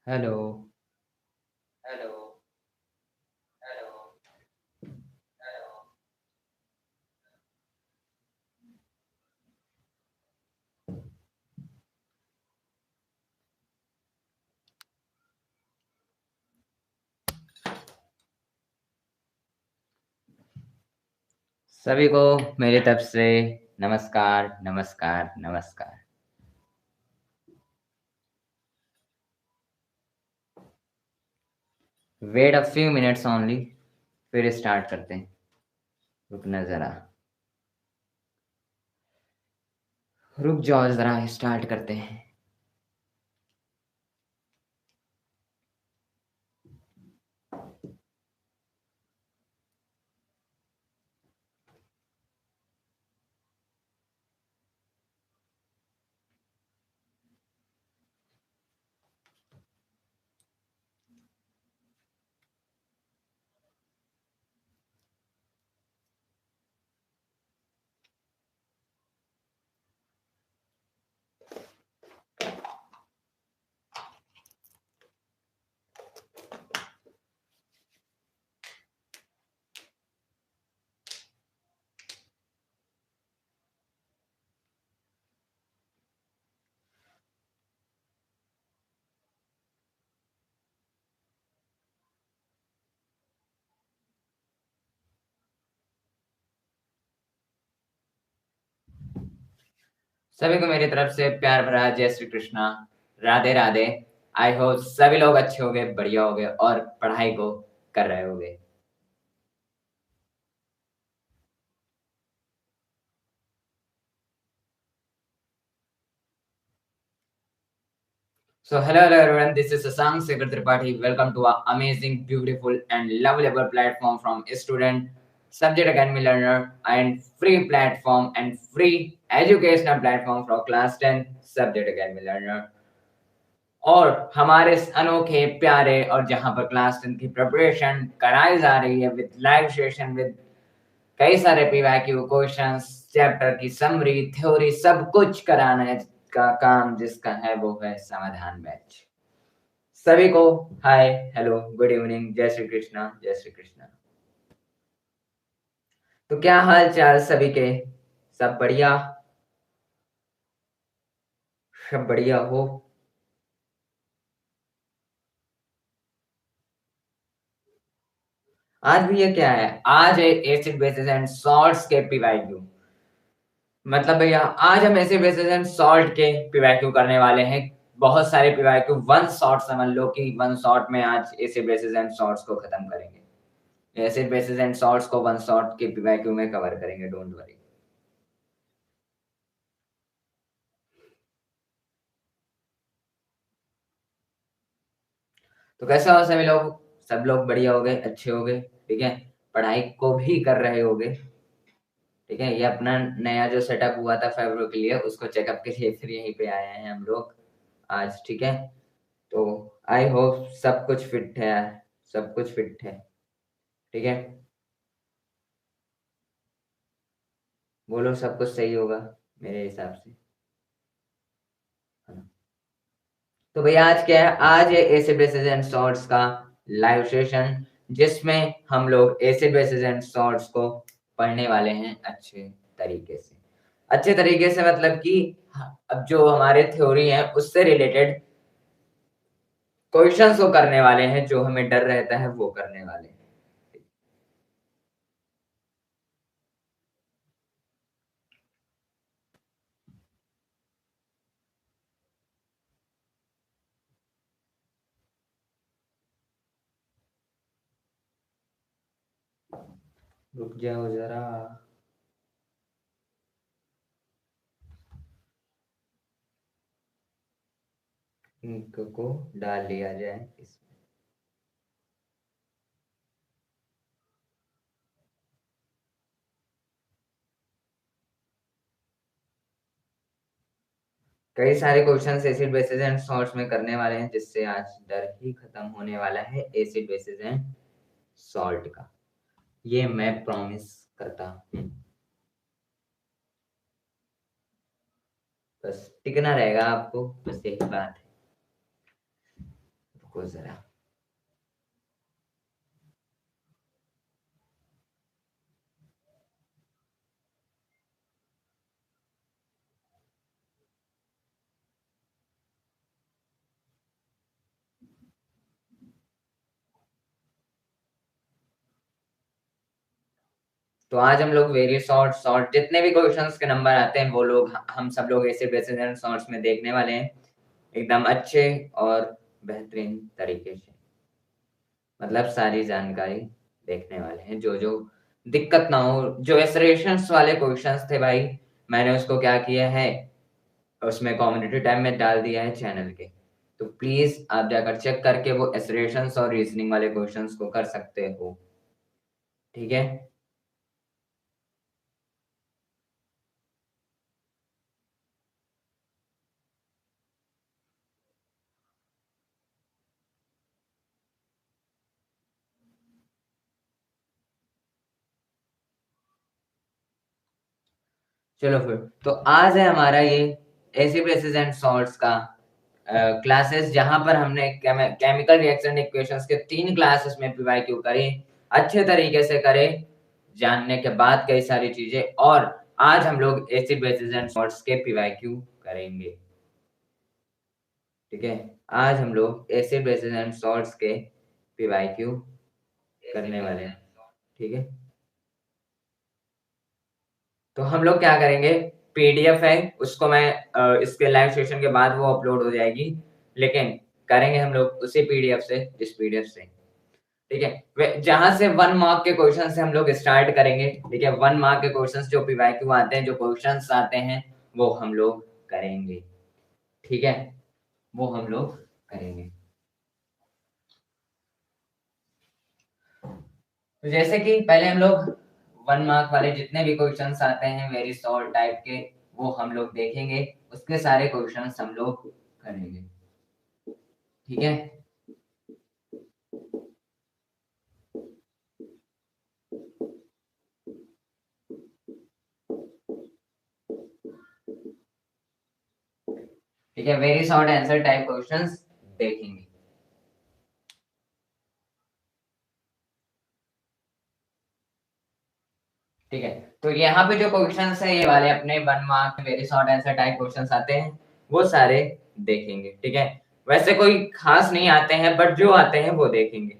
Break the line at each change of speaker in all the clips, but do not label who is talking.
Hello.
Hello. Hello. Hello.
सभी को मेरी तरफ से नमस्कार, नमस्कार, नमस्कार। Wait a few minutes only, फिर स्टार्ट करते हैं। रुकना ज़रा, रुक जाओ ज़रा, स्टार्ट करते हैं। सभी को मेरी तरफ से प्यार भरा जय श्री कृष्णा, राधे राधे। आई होप सभी लोग अच्छे होंगे, बढ़िया होंगे और पढ़ाई को कर रहे होंगे। So hello everyone, this is Sasank Sekhar Tripathi. Welcome to our amazing, beautiful and lovable platform from student, subject academy learner and free platform and free educational platform for class 10 subject academy learner. और हमारे इस अनोखे प्यारे और जहां पर class 10 की preparation कराई जा रही है विद लाइव सेशन विद कई सारे पीवाईक्यू क्वेश्चंस, चैप्टर की समरी, थ्योरी, सब कुछ कराने का काम जिसका है वो है समाधान बैच। सभी को हाय, हेलो, गुड इवनिंग, जय श्री कृष्णा, जय श्री कृष्णा। तो क्या हाल चाल सभी के? सब बढ़िया? सब बढ़िया हो? आज भी ये क्या है? आज है एसिड बेसिस एंड सॉल्ट्स के पीवाईक्यू। मतलब भैया आज हम एसिड बेसिस एंड सॉल्ट के पीवाईक्यू करने वाले हैं। बहुत सारे पीवाईक्यू वन शॉट, समझ लो कि वन शॉट में आज एसिड बेसिस एंड सॉल्ट्स को खत्म करेंगे। एसिड बेसिस एंड सॉल्ट्स को वन शॉट के पीवाईक्यू में कवर करेंगे, डोंट वरी। तो कैसा हो सभी लोग? सब लोग बढ़िया हो गए, अच्छे हो गए, ठीक है? पढ़ाई को भी कर रहे होगे, ठीक है? ये अपना नया जो सेटअप हुआ था फेब्रुअरी के लिए, उसको चेकअप के लिए फिर यहीं पे आए हैं हम लोग आज, ठीक है? तो आई होप सब कुछ फिट है, सब कुछ फिट है, ठीक है? बोलो सब कुछ सही होगा मेरे हिसाब से, है ना? तो भैया आज क्या है? आज है एसिड बेसिस एंड सॉल्ट्स का लाइव सेशन, जिसमें हम लोग एसिड बेसिस एंड सॉल्ट्स को पढ़ने वाले हैं अच्छे तरीके से। अच्छे तरीके से मतलब कि अब जो हमारे थ्योरी है उससे रिलेटेड क्वेश्चंस को करने वाले हैं, जो हमें डर रहता है वो करने वाले हैं। रुक जाओ जरा, इनको डाल लिया जाए इसमें। कई सारे questions acid basis and salts में करने वाले हैं, जिससे आज डर ही खत्म होने वाला है एसिड बेसिस एंड सॉल्ट का। ये मैं प्रॉमिस करता हूँ। बस टिकना रहेगा आपको, बस यही बात है। रुको जरा। तो आज हम लोग वेरी शॉर्ट शॉर्ट जितने भी क्वेश्चंस के नंबर आते हैं वो लोग हम सब लोग ऐसे बेसिस एंड शॉर्ट्स में देखने वाले हैं, एकदम अच्छे और बेहतरीन तरीके से। मतलब सारी जानकारी देखने वाले हैं, जो जो दिक्कत ना हो। जो एसरेशंस वाले क्वेश्चंस थे भाई, मैंने उसको क्या किया है, उसमें कम्युनिटी टैब में डाल दिया है चैनल के। तो प्लीज आप जाकर चेक करके वो एसरेशंस और रीजनिंग वाले क्वेश्चंस को कर सकते हो। ठीक है। चलो फिर, तो आज है हमारा ये एसिड बेसिस एंड सॉल्ट्स का क्लासेस, जहां पर हमने केमिकल रिएक्शन इक्वेशंस के 3 क्लासेस में पीवाईक्यू करे, अच्छे तरीके से करे, जानने के बाद कई सारी चीजें। और आज हम लोग एसिड बेसिस एंड सॉल्ट्स के पीवाईक्यू करेंगे। ठीक है, आज हम लोग एसिड बेसिस एंड सॉल्ट्स के पीवाईक्यू करने वाले हैं। ठीक है, तो हम लोग क्या करेंगे, पीडीएफ है, उसको मैं इसके लाइव सेशन के बाद वो अपलोड हो जाएगी, लेकिन करेंगे हम लोग उसी पीडीएफ से, इस पीडीएफ से। ठीक है, जहां से 1 मार्क के क्वेश्चन से हम लोग स्टार्ट करेंगे। ठीक है, 1 मार्क के क्वेश्चंस जो पीवाईक्यू आते हैं, जो क्वेश्चंस आते हैं, वो हम लोग करेंगे। ठीक है, वो हम लोग करेंगे। तो जैसे कि पहले हम लोग 1 मार्क वाले जितने भी क्वेश्चंस आते हैं वेरी सॉल्व टाइप के, वो हम लोग देखेंगे, उसके सारे क्वेश्चंस हम लोग करेंगे। ठीक है, ठीक है, very short answer type questions देखेंगे। ठीक है, तो यहाँ पे जो क्वेश्चंस है ये वाले अपने 1 mark very short answer type questions आते हैं, वो सारे देखेंगे। ठीक है, वैसे कोई खास नहीं आते हैं, बट जो आते हैं वो देखेंगे।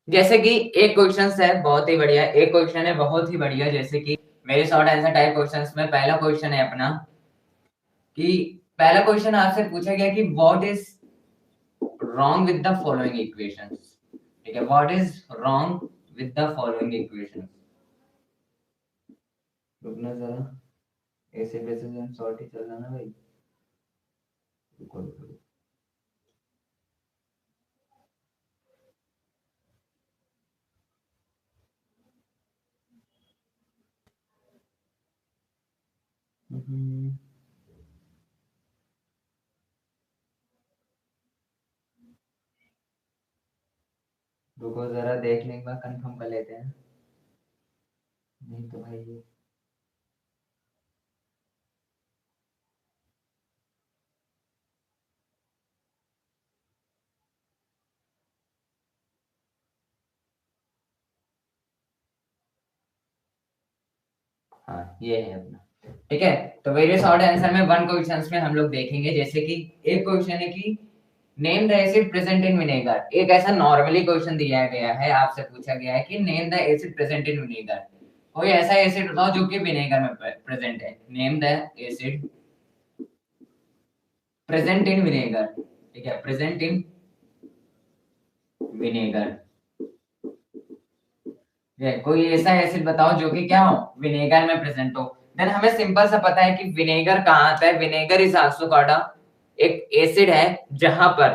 जैसे कि एक क्वेश्चन है बहुत ही बढ़िया, एक क्वेश्चन है बहुत ही बढ़िया, जैसे कि मेरे शॉर्ट आंसर टाइप क्वेश्चंस में पहला क्वेश्चन है अपना, कि पहला क्वेश्चन आपसे पूछा गया कि what is wrong with the following equations. ठीक है, what is wrong with the following equations. रुकना जरा, ऐसे बेसिस एंड सॉर्ट ही चल रहा ना भाई। रुको रुको। हम्म, रुको जरा, देखने के बाद कंफर्म कर लेते हैं। नहीं तो भाई ये हाँ, ये है अपना। ठीक है, तो वेरियस शॉर्ट आंसर में 1 क्वेश्चंस में हम लोग देखेंगे, जैसे कि एक क्वेश्चन है कि name the acid present in vinegar. एक ऐसा नॉर्मली क्वेश्चन दिया गया है, आपसे पूछा गया है कि name the acid present in vinegar. कोई ऐसा एसिड बताओ जो कि विनेगर में प्रेजेंट है। Name the acid present in vinegar. ठीक है, प्रेजेंट इन विनेगर। कोई ऐसा एसिड बताओ जो कि क्या हो, विनेगर में प्रेजेंट हो। देन हमें सिंपल सा पता है कि विनेगर कहाँ आता है। विनेगर इज आल्सो कॉल्ड एक एसिड है, जहां पर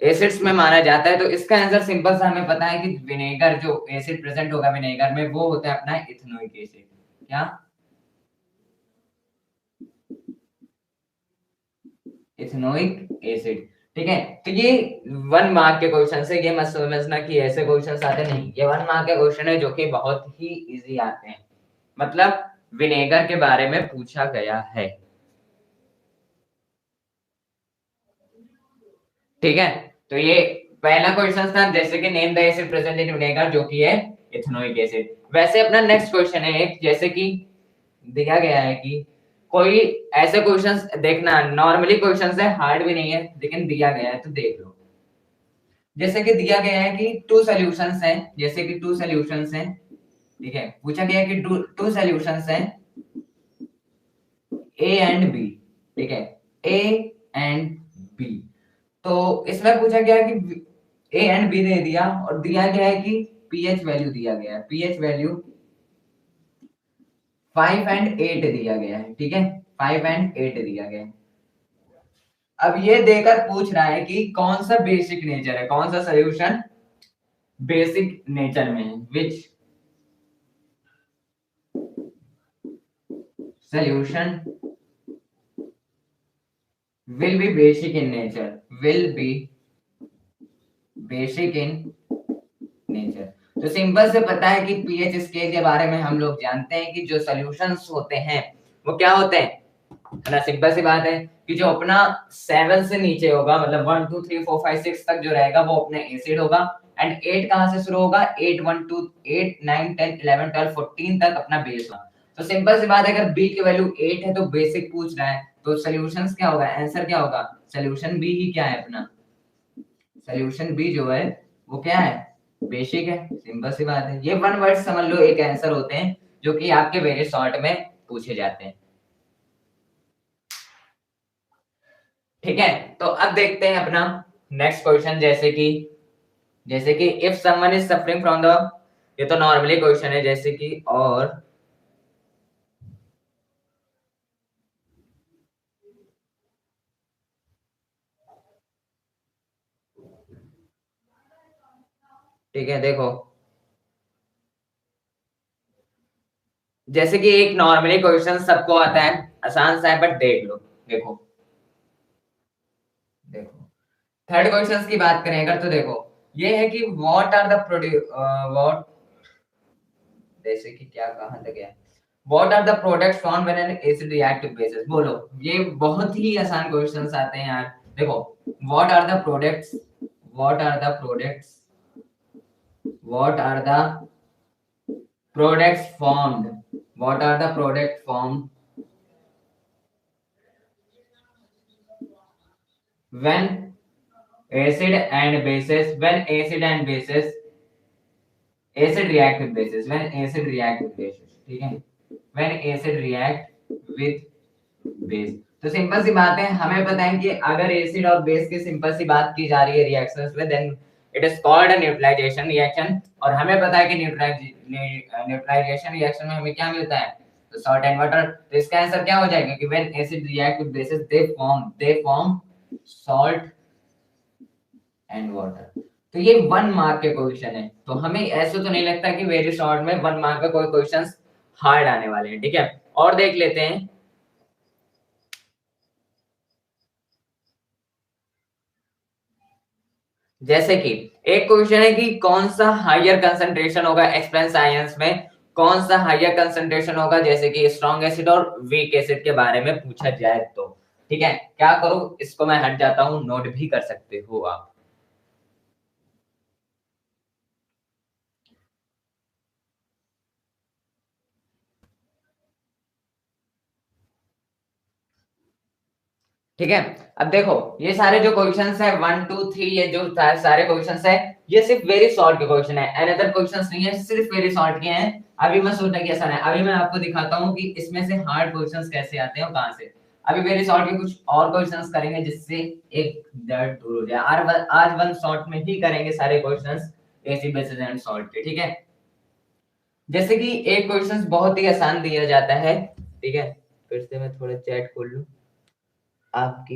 एसिड्स में माना जाता है। तो इसका आंसर सिंपल सा हमें पता है कि विनेगर, जो एसिड प्रेजेंट होगा विनेगर में, वो होता है अपना इथेनोइक एसिड। क्या, इथेनोइक एसिड। ठीक है, तो ये 1 मार्क के क्वेश्चन है, ये मत समझना कि ऐसे क्वेश्चन आते नहीं। ये 1 मार्क के क्वेश्चन है जो कि बहुत ही इजी आते हैं। मतलब विनेगर के बारे में पूछा गया है। ठीक है, तो ये पहला क्वेश्चन था, जैसे कि name the acid present in vinegar, जो कि है इथेनोइक एसिड। वैसे अपना नेक्स्ट क्वेश्चन है एक, जैसे कि दिया गया है कि कोई ऐसे क्वेश्चंस देखना, नॉर्मली क्वेश्चंस है, हार्ड भी नहीं है, लेकिन दिया गया है तो देख लो। जैसे कि दिया गया है कि टू सॉल्यूशंस हैं, जैसे कि टू सॉल्यूशंस हैं, ठीक है, पूछा गया है कि टू सॉल्यूशंस हैं ए एंड बी, ठीक है, ए एंड बी। तो इसमें पूछा गया है कि ए एंड बी दे दिया, और दिया गया है कि पीएच वैल्यू दिया गया है, पीएच वैल्यू 5 एंड 8 दिया गया है, ठीक है, 5 एंड 8 दिया गया है। अब ये देकर पूछ रहा है कि कौन सा बेसिक नेचर है, कौन सा सोल्यूशन बेसिक नेचर में है, विच solution will be basic in nature, will be basic in nature। तो सिंपल से पता है कि पीएच स्केल के बारे में हम लोग जानते हैं कि जो सॉल्यूशंस होते हैं वो क्या होते हैं, है ना, सिंपल सी बात है कि जो अपना 7 से नीचे होगा, मतलब 1 2 3 4 5 6 तक जो रहेगा वो अपने एसिड होगा, एंड 8 कहां से शुरू होगा, 8 1 2 8 9 10 11 12 14 तक अपना बेस होगा। तो सिंपल सी बात है, अगर बी की वैल्यू 8 है तो बेसिक पूछ रहा है, तो सॉल्यूशंस क्या होगा, आंसर क्या होगा, सॉल्यूशन बी ही क्या है अपना, सॉल्यूशन बी जो है वो क्या है, बेसिक है। सिंपल सी बात है, ये वन वर्ड समझ लो एक आंसर होते हैं जो कि आपके वेरी शॉर्ट में पूछे जाते हैं। ठीक है, तो अब देखते हैं अपना नेक्स्ट क्वेश्चन, जैसे कि if someone is suffering from the, ये तो नॉर्मली क्वेश्चन है, जैसे कि और ठीक है, देखो जैसे कि एक नॉर्मली क्वेश्चन सबको आता है, आसान सा है, बट देख लो, देखो देखो थर्ड क्वेश्चन की बात करें अगर, तो देखो ये है कि व्हाट आर द व्हाट, जैसे कि क्या कहां तक है, what are the products found when an acid react with bases, बोलो, ये बहुत ही आसान क्वेश्चंस आते हैं यार। देखो what are the products, what are the products, what are the products formed, what are the products formed when acid and bases, when acid and bases, acid react with bases, when acid react with bases, ठीक है, when acid react with base। तो simple सी बात है, हमें पता है कि अगर एसिड और बेस की सिंपल सी बात की जा रही है रिएक्शंस में, then it is called a neutralisation reaction. और हमें पता है कि न्यूट्रलाइजेशन रिएक्शन में हमें क्या मिलता है, तो सॉल्ट एंड वाटर। तो इसका आंसर क्या हो जाएगा कि when acid react with basis they form salt and water. तो ये 1 मार्क के क्वेश्चन है, तो हमें ऐसे तो नहीं लगता कि वेरी शॉर्ट में 1 मार्क का कोई क्वेश्चंस हार्ड आने वाले हैं। ठीक है, और देख लेते हैं, जैसे कि एक क्वेश्चन है कि कौन सा हायर कंसंट्रेशन होगा एक्सपेंस आयंस में, कौन सा हायर कंसंट्रेशन होगा, जैसे कि स्ट्रॉन्ग एसिड और वीक एसिड के बारे में पूछा जाए तो। ठीक है, क्या करूं, इसको मैं हट जाता हूं, नोट भी कर सकते हो आप। ठीक है, अब देखो ये सारे जो क्वेश्चंस है 1 2 3, ये जो सारे क्वेश्चंस है ये सिर्फ वेरी शॉर्ट के क्वेश्चन है, अनदर क्वेश्चंस नहीं है, सिर्फ वेरी शॉर्ट के हैं। अभी मैं सोचा कि आसान है, अभी मैं आपको दिखाता हूँ कि इसमें से हार्ड क्वेश्चंस कैसे आते हैं और कहां से। अभी वेरी शॉर्ट के कुछ और क्वेश्चंस करेंगे जिससे एक दर्द दूर हो जाए। आज वन शॉर्ट में ही करेंगे सारे questions, acid basis and salt के। ठीक है, जैसे कि एक क्वेश्चंस बहुत ही आसान दिया जाता है। ठीक है, फिर से मैं थोड़ा चैट खोल लूं आपकी।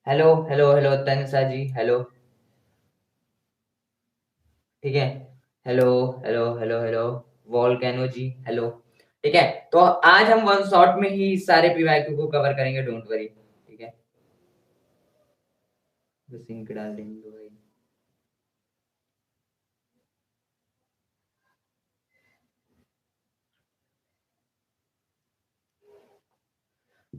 Hello hello hello Tanisha ji, hello, ठीक है, hello hello hello hello volcano ji, hello. ठीक है, तो आज हम वन शॉट में ही सारे पीवाईक्यू को कवर करेंगे, डोंट वरी। ठीक है, बस इनके डाल देंगे भाई।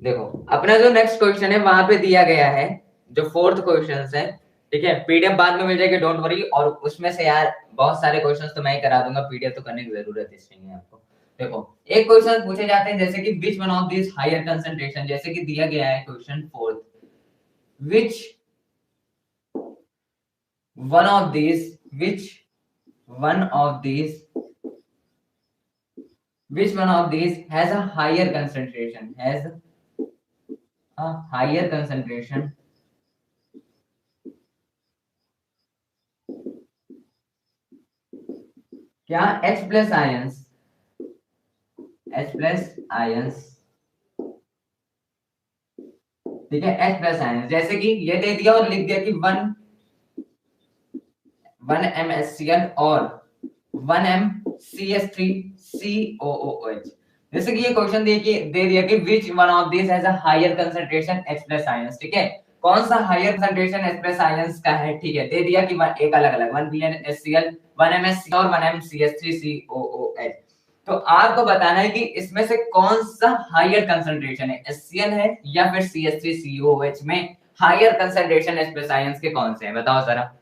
देखो अपना जो नेक्स्ट क्वेश्चन है वहां पे दिया गया है, जो फोर्थ क्वेश्चन है, ठीक है, पीडीएफ बाद में मिल जाएगी, डोंट वरी। और उसमें से यार बहुत सारे क्वेश्चंस तो मैं ही करा दूंगा, पीडीएफ तो करने की जरूरत इसलिए है आपको। देखो एक क्वेश्चन पूछे जाते हैं जैसे कि which one of this higher concentration, जैसे कि दिया गया है question fourth, which one of this, which one of this, which one of these has a higher concentration, has a higher concentration क्या H plus ions, H plus ions, ठीक है, H plus ions, जैसे कि ये दे दिया और लिख दिया कि 1 MnCl और 1 MCH3COOH। जैसे कि ये क्वेश्चन दे दिया कि which one of this has a higher concentration H plus ions, ठीक है, कौन सा higher concentration H plus ions का है, ठीक है, दे दिया कि एक अलग अलग 1 BnHCl 1 MsCl और 1 MCH3COOH। तो आपको बताना है कि इसमें से कौन सा हायर कंसंट्रेशन है, HCl है या फिर CH3COOH में higher concentration H plus ions के कौन से हैं, बताओ जरा।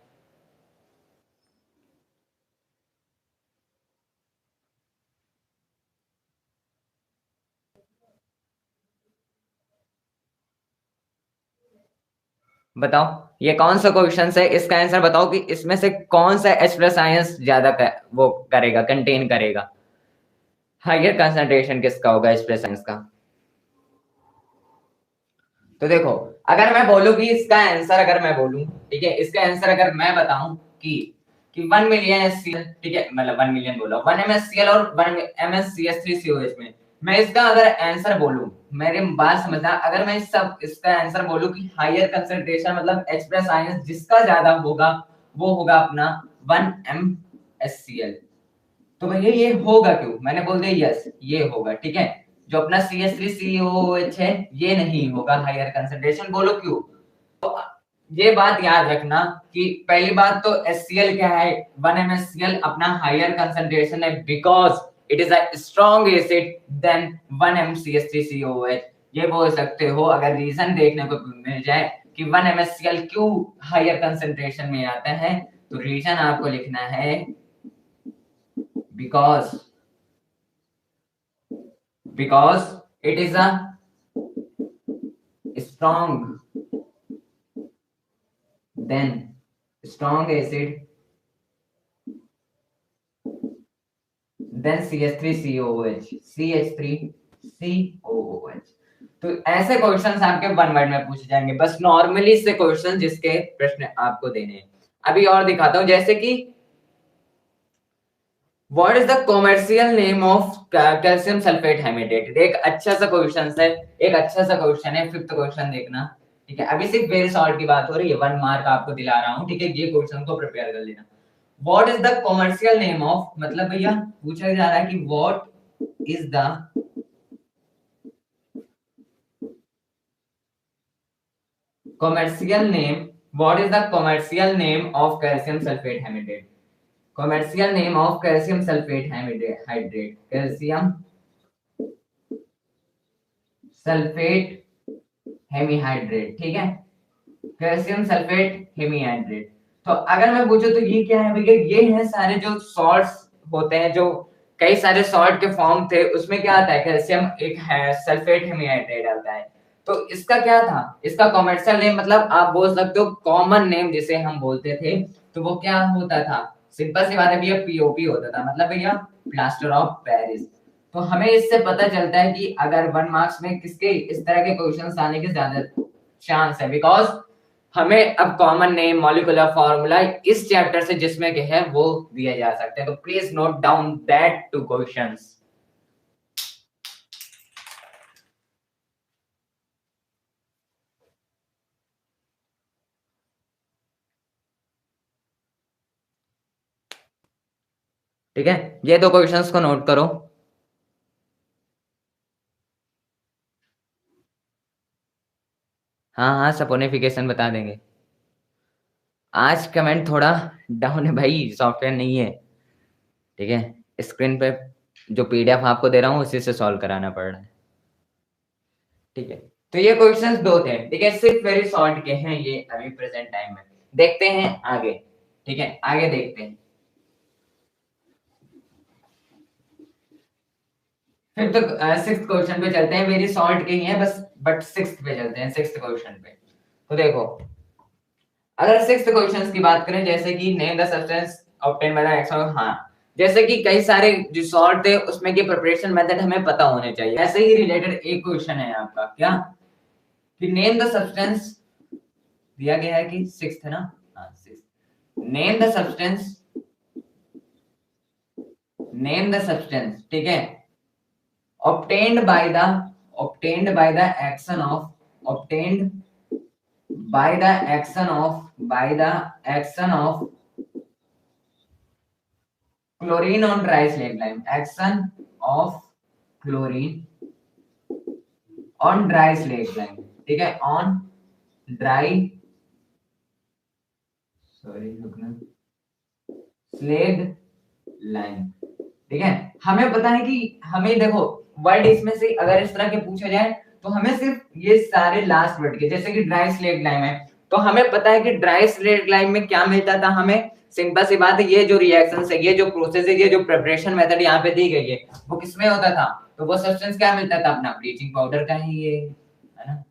बताओ ये कौन सा क्वेश्चन है, इसका आंसर बताओ कि इसमें से कौन सा H प्लस आयंस ज्यादा वो करेगा, कंटेन करेगा, हायर कंसंट्रेशन किसका होगा H प्लस आयंस का। तो देखो अगर मैं बोलूं कि इसका आंसर, अगर मैं बोलूं, ठीक है, इसका आंसर अगर मैं बताऊं कि 1 मिलियन HCl, ठीक है, मतलब 1 मिलियन बोला, 1 MsCl और 1 MsCH3COH में मैं इसका अगर आंसर बोलूं, मेरी बात समझना, अगर मैं इसका आंसर बोलूं कि हायर कंसंट्रेशन मतलब H प्लस आयंस जिसका ज्यादा होगा वो होगा अपना 1 MsCl। तो भैया ये होगा क्यों, मैंने बोल दिया यस ये होगा, ठीक है, जो अपना CH3COOH है ये नहीं होगा हायर कंसंट्रेशन, बोलो क्यों। तो ये बात याद रखना कि पहली बात तो HCl क्या है, 1 MsCl अपना हायर कंसंट्रेशन है because it is a strong acid than 1 MCH3COOH। ये बोल सकते हो अगर रीजन देखने को मिल जाए कि 1 MsCl क्यों हायर कंसंट्रेशन में आता है, तो रीजन आपको लिखना है because it is a strong acid than CH3COOH। तो ऐसे क्वेश्चंस आपके वन वर्ड में पूछे जाएंगे, बस नॉर्मली से क्वेश्चन जिसके प्रश्न आपको देने हैं। अभी और दिखाता हूं, जैसे कि what is the commercial name of calcium sulphate hemihydrate, एक अच्छा सा क्वेश्चन है, एक अच्छा सा क्वेश्चन है, फिफ्थ क्वेश्चन देखना, ठीक है, अभी सिर्फ वेरी शॉर्ट की बात हो रही है, 1 मार्क आपको दिला रहा हूं, ठीक है, ये क्वेश्चन को प्रिपेयर कर लेना। What is the commercial name of, मतलब भैया पूछा जा रहा है कि what is the commercial name, what is the commercial name of calcium sulfate hydrate, commercial name of calcium sulfate hydrate, calcium sulfate hemihydrate, ठीक है, कैल्शियम सल्फेट हेमीहाइड्रेट। तो अगर मैं पूछूं तो ये क्या है भैया, ये है सारे जो सॉल्ट्स होते हैं, जो कई सारे सॉल्ट के फॉर्म थे, उसमें क्या आता है कैल्शियम एक है सल्फेट हेमीहाइड्रेट आता है। तो इसका क्या था, इसका कॉमर्शियल नेम, मतलब आप बोल सकते हो कॉमन नेम जिसे हम बोलते थे, तो वो क्या होता था, सिंपल सी बात है भैया पीओपी होता था, मतलब भैया प्लास्टर ऑफ पेरिस। तो हमें इससे पता चलता है कि अगर 1 मार्क्स में किसके इस तरह के क्वेश्चंस आने के ज्यादा चांस है, बिकॉज हमें अब कॉमन नेम मॉलिक्यूलर फॉर्मूला इस चैप्टर से जिसमें के है वो दिए जा सकते हैं, तो please note down that two questions. ठीक है, ये दो क्वेश्चंस को नोट करो। हाँ हाँ सपोनिफिकेशन बता देंगे। आज कमेंट थोड़ा डाउन है भाई, सॉफ्टवेयर नहीं है, ठीक है, स्क्रीन पे जो पीडीएफ आपको दे रहा हूँ उसी से सॉल्व कराना पड़ रहा है, ठीक है। तो ये क्वेश्चंस दो थे, ठीक है, सिर्फ वेरी शॉर्ट के हैं ये अभी प्रेजेंट टाइम में। देखते हैं आगे, ठीक है, आगे देखते हैं। फिर तो सिक्स्थ क्वेश्चन पे चलते हैं, वेरी शॉर्ट के ही है बस, बट सिक्स्थ पे चलते हैं, सिक्स्थ क्वेश्चन पे। तो देखो, अगर सिक्स्थ क्वेश्चन की बात करें, जैसे कि name the substance obtain by the action, हाँ, जैसे कि कई सारे जो शॉर्ट थे उसमें के प्रिपरेशन मेथड हमें पता होने चाहिए, ऐसे ही रिलेटेड एक क्वेश्चन है आपका, क्या कि नेम द सब्सटेंस दिया गया है कि सिक्स्थ है ना, हाँ sixth, name the substance, name the substance, ठीक है, obtained by the, obtained by the action of, obtained by the action of, by the action of chlorine on dry slate lime, action of chlorine on dry slate lime, ठीक है, on dry, sorry रुकना, slaked lime, ठीक है। हमें पता है कि हमें देखो वर्ड इसमें से अगर इस तरह के पूछा जाए तो हमें सिर्फ ये सारे लास्ट वर्ड के, जैसे कि ड्राई स्लेट लाइम है, तो हमें पता है कि ड्राई स्लेट लाइम में क्या मिलता था हमें, सिंपल सी बात है, ये जो रिएक्शन है, ये जो प्रोसेस है, ये जो प्रिपरेशन मेथड यहाँ पे दी गई है, वो किसमें होता था, तो वो सब्सटेंस क्या मिलता था, अपना ब्लीचिंग पाउडर का ही ये है ना।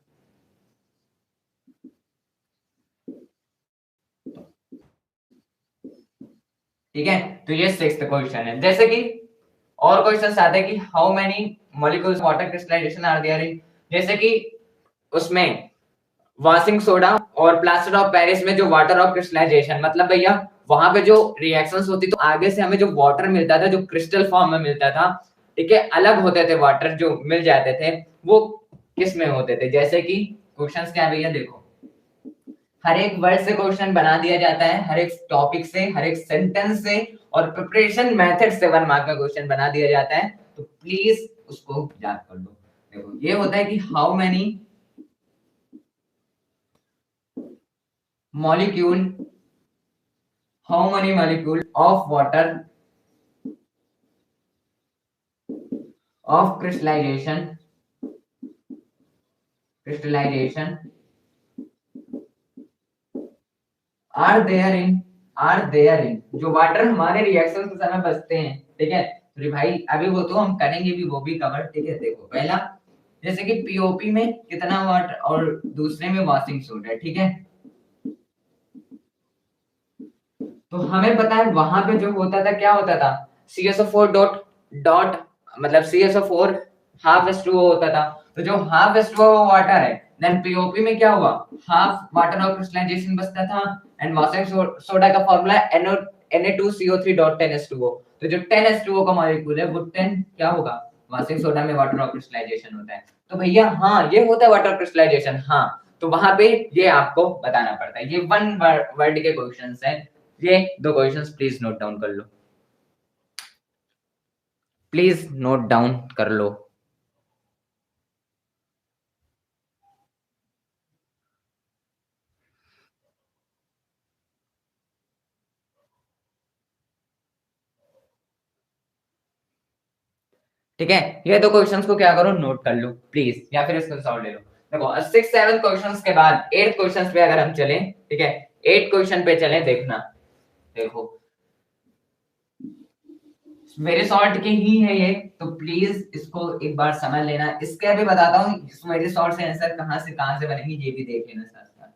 ठीक है, तो ये सिक्स्थ क्वेश्चन है। जैसे कि और क्वेश्चन आते हैं कि how many molecules water crystallisation are there in, जैसे कि उसमें वॉशिंग सोडा और प्लास्टर ऑफ पेरिस में जो वाटर ऑफ क्रिस्टलाइजेशन, मतलब भैया वहां पे जो रिएक्शंस होती तो आगे से हमें जो वाटर मिलता था, जो क्रिस्टल फॉर्म में मिलता था, ठीक है, अलग होते थे वाटर जो मिल जाते थे, वो किस में होते थे, जैसे कि क्वेश्चंस क्या है भैया, देखो हर एक वर्ड से क्वेश्चन बना दिया जाता है, हर एक टॉपिक से, हर एक सेंटेंस से, और प्रिपरेशन मेथड से 1 मार्क का क्वेश्चन बना दिया जाता है, तो प्लीज उसको याद कर लो। देखो ये होता है कि how many molecule, how many molecule of water of crystallisation, crystallisation are there in, are there in, जो वाटर हमारे रिएक्शन के समय बचते हैं, ठीक है, तो भाई अभी वो तो हम करेंगे भी, वो भी कवर, ठीक है। देखो पहला, जैसे कि पीओपी में कितना वाटर और दूसरे में वॉशिंग सोडा, ठीक है, तो हमें पता है वहां पे जो होता था क्या होता था, CSO4 डॉट डॉट, मतलब CSO4 हाफ H2O होता था, तो जो हाफ H2O वाटर है, देन पीओपी में क्या हुआ, हाफ वाटर ऑफ क्रिस्टलाइजेशन बचता था, एंड वॉशिंग सोडा का फॉर्मूला Na2CO3 डॉट 10H2O, तो जो 10H2O का मॉलिक्यूल है वो 10 क्या होगा, वॉशिंग सोडा में वाटर ऑफ क्रिस्टलाइजेशन होता है, तो भैया हाँ ये होता है वाटर क्रिस्टलाइजेशन, हाँ, तो वहां पे ये आपको बताना पड़ता है, ये वन वर्ड के क्वेश्चंस हैं, ये दो क्वेश्चंस प्लीज नोट डाउन कर लो, प्लीज नोट डाउन कर लो। ठीक है, ये दो क्वेश्चंस को क्या करो, नोट कर लो प्लीज, या फिर इसको सॉल्व ले लो। देखो 6 7 क्वेश्चंस के बाद 8 क्वेश्चंस पे अगर हम चलें, ठीक है, 8 क्वेश्चन पे चलें, देखना, देखो मेरे शॉर्ट के ही है ये, तो प्लीज इसको एक बार समझ लेना, इसके भी बताता हूँ मेरे शॉर्ट से आंसर कहाँ से बनेंगे, ये भी देख लेना साथ साथ,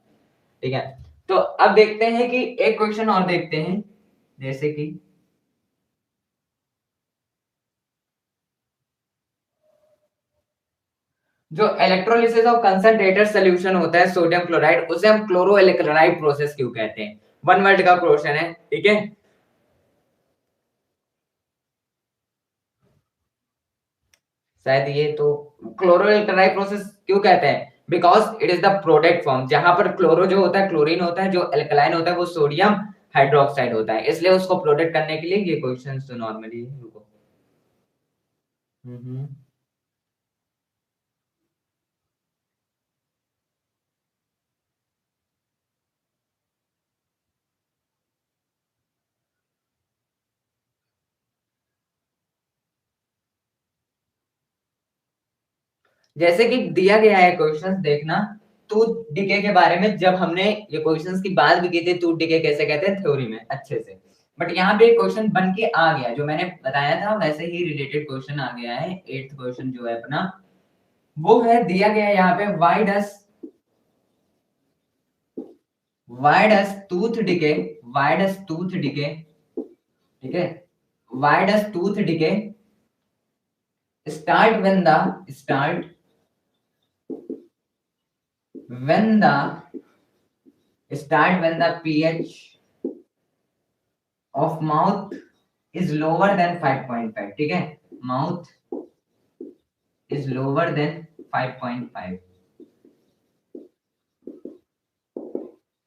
ठीक है। तो अब देखते हैं कि एक क्वेश्चन और देखते हैं, जैसे कि जो इलेक्ट्रोलिसिस ऑफ कंसंट्रेटेड सॉल्यूशन होता है सोडियम क्लोराइड, उसे हम क्लोरो इलेक्ट्रोलाइट प्रोसेस क्यों कहते हैं, 1 वर्ड का क्वेश्चन है, ठीक है। शायद ये तो क्लोरो इलेक्ट्रोलाइट प्रोसेस क्यों कहते हैं, because it is the product form, जहां पर क्लोरो जो होता है क्लोरीन होता है, जो एल्कलाइन होता है वो सोडियम हाइड्रोक्साइड होता है, इसलिए उसको प्रोडक्ट करने के लिए ये क्वेश्चन तो नॉर्मली रुको। हम्म। जैसे कि दिया गया है क्वेश्चन, देखना टूथ डिके के बारे में। जब हमने ये क्वेश्चंस की बात भी की थी, टूथ डिके कैसे कहते हैं थ्योरी में अच्छे से, बट यहाँ पे क्वेश्चन बन के आ गया जो मैंने बताया था, वैसे ही रिलेटेड क्वेश्चन आ गया है। 8th क्वेश्चन जो है अपना, वो है दिया गया है यहाँ पे, why does tooth decay, why does tooth decay, ठीक है, why does tooth decay start when the pH of mouth is lower than 5.5, ठीक है, mouth is lower than 5.5,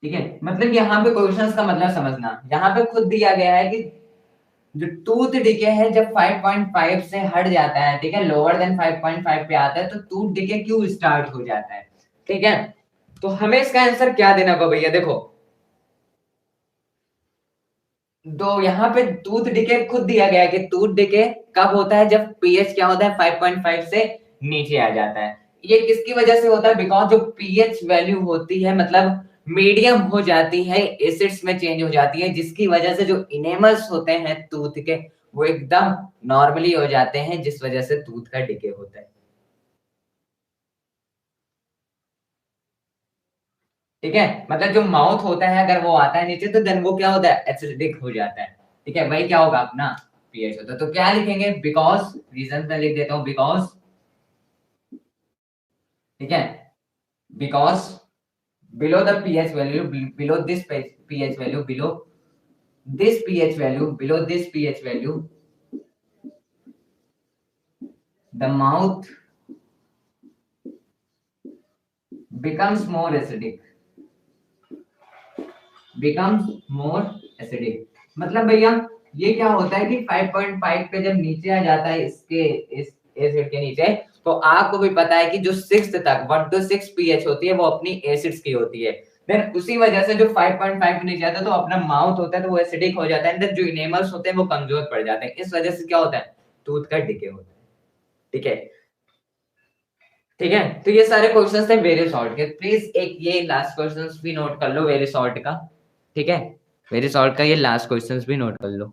ठीक है। मतलब यहाँ पे क्वेश्चंस का मतलब समझना, यहाँ पे खुद दिया गया है कि जो टूथ डिके है जब 5.5 से हट जाता है, ठीक है, लोअर देन 5.5 पे आता है, तो टूथ डिके क्यों स्टार्ट हो जाता है, ठीक है। तो हमें इसका आंसर क्या देना होगा भैया, देखो तो यहाँ पे टूथ डिके खुद दिया गया है कि टूथ डिके कब होता है, जब पीएच क्या होता है 5.5 से नीचे आ जाता है। ये किसकी वजह से होता है, बिकॉज जो पीएच वैल्यू होती है मतलब मीडियम हो जाती है, एसिड्स में चेंज हो जाती है, जिसकी वजह से जो इनेमल्स होते हैं टूथ के वो एकदम नॉर्मली हो जाते हैं, जिस वजह से टूथ का डिके होता है, ठीक है। मतलब जो माउथ होता है अगर वो आता है नीचे, तो देन वो क्या होता है, एसिडिक हो जाता है, ठीक है। वही क्या होगा अपना पीएच होता है। तो क्या लिखेंगे, बिकॉज, रीजन में लिख देता हूं बिकॉज, ठीक है, because below the pH value, below this pH value, below this pH value, below this pH value, the mouth becomes more acidic, becomes more acidic। मतलब भैया ये क्या होता है कि 5.5 पे जब नीचे आ जाता है इसके, इस एसिड के नीचे, तो आपको भी पता है कि जो 6th तक 1 to 6 पीएच होती है वो अपनी एसिड्स की होती है। देन उसी वजह से जो 5.5 पे नीचे आता है तो अपना माउथ होता है तो वो एसिडिक हो जाता है, देन जो इनेमल्स होते हैं वो कमजोर पड़ जाते हैं, इस वजह से क्या होता है, टूथ का डिके होता है, ठीक है। ठीक है, तो ये सारे क्वेश्चंस थे वेरी शॉर्ट के। प्लीज एक ये लास्ट क्वेश्चंस भी नोट कर लो वेरी शॉर्ट का, ठीक है, वेरी शॉर्ट का ये लास्ट क्वेश्चंस भी नोट कर लो।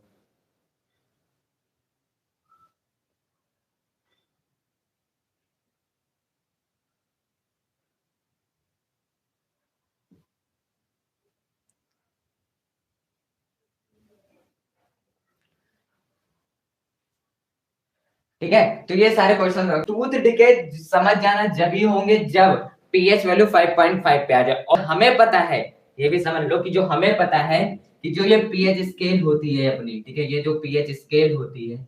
ठीक है, तो ये सारे क्वेश्चन टूथ डिके समझ जाना जब ही होंगे जब पीएच वैल्यू 5.5 पे आ जाए। और हमें पता है, ये भी समझ लो कि जो हमें पता है कि जो ये पीएच स्केल होती है अपनी, ठीक है, ये जो पीएच स्केल होती है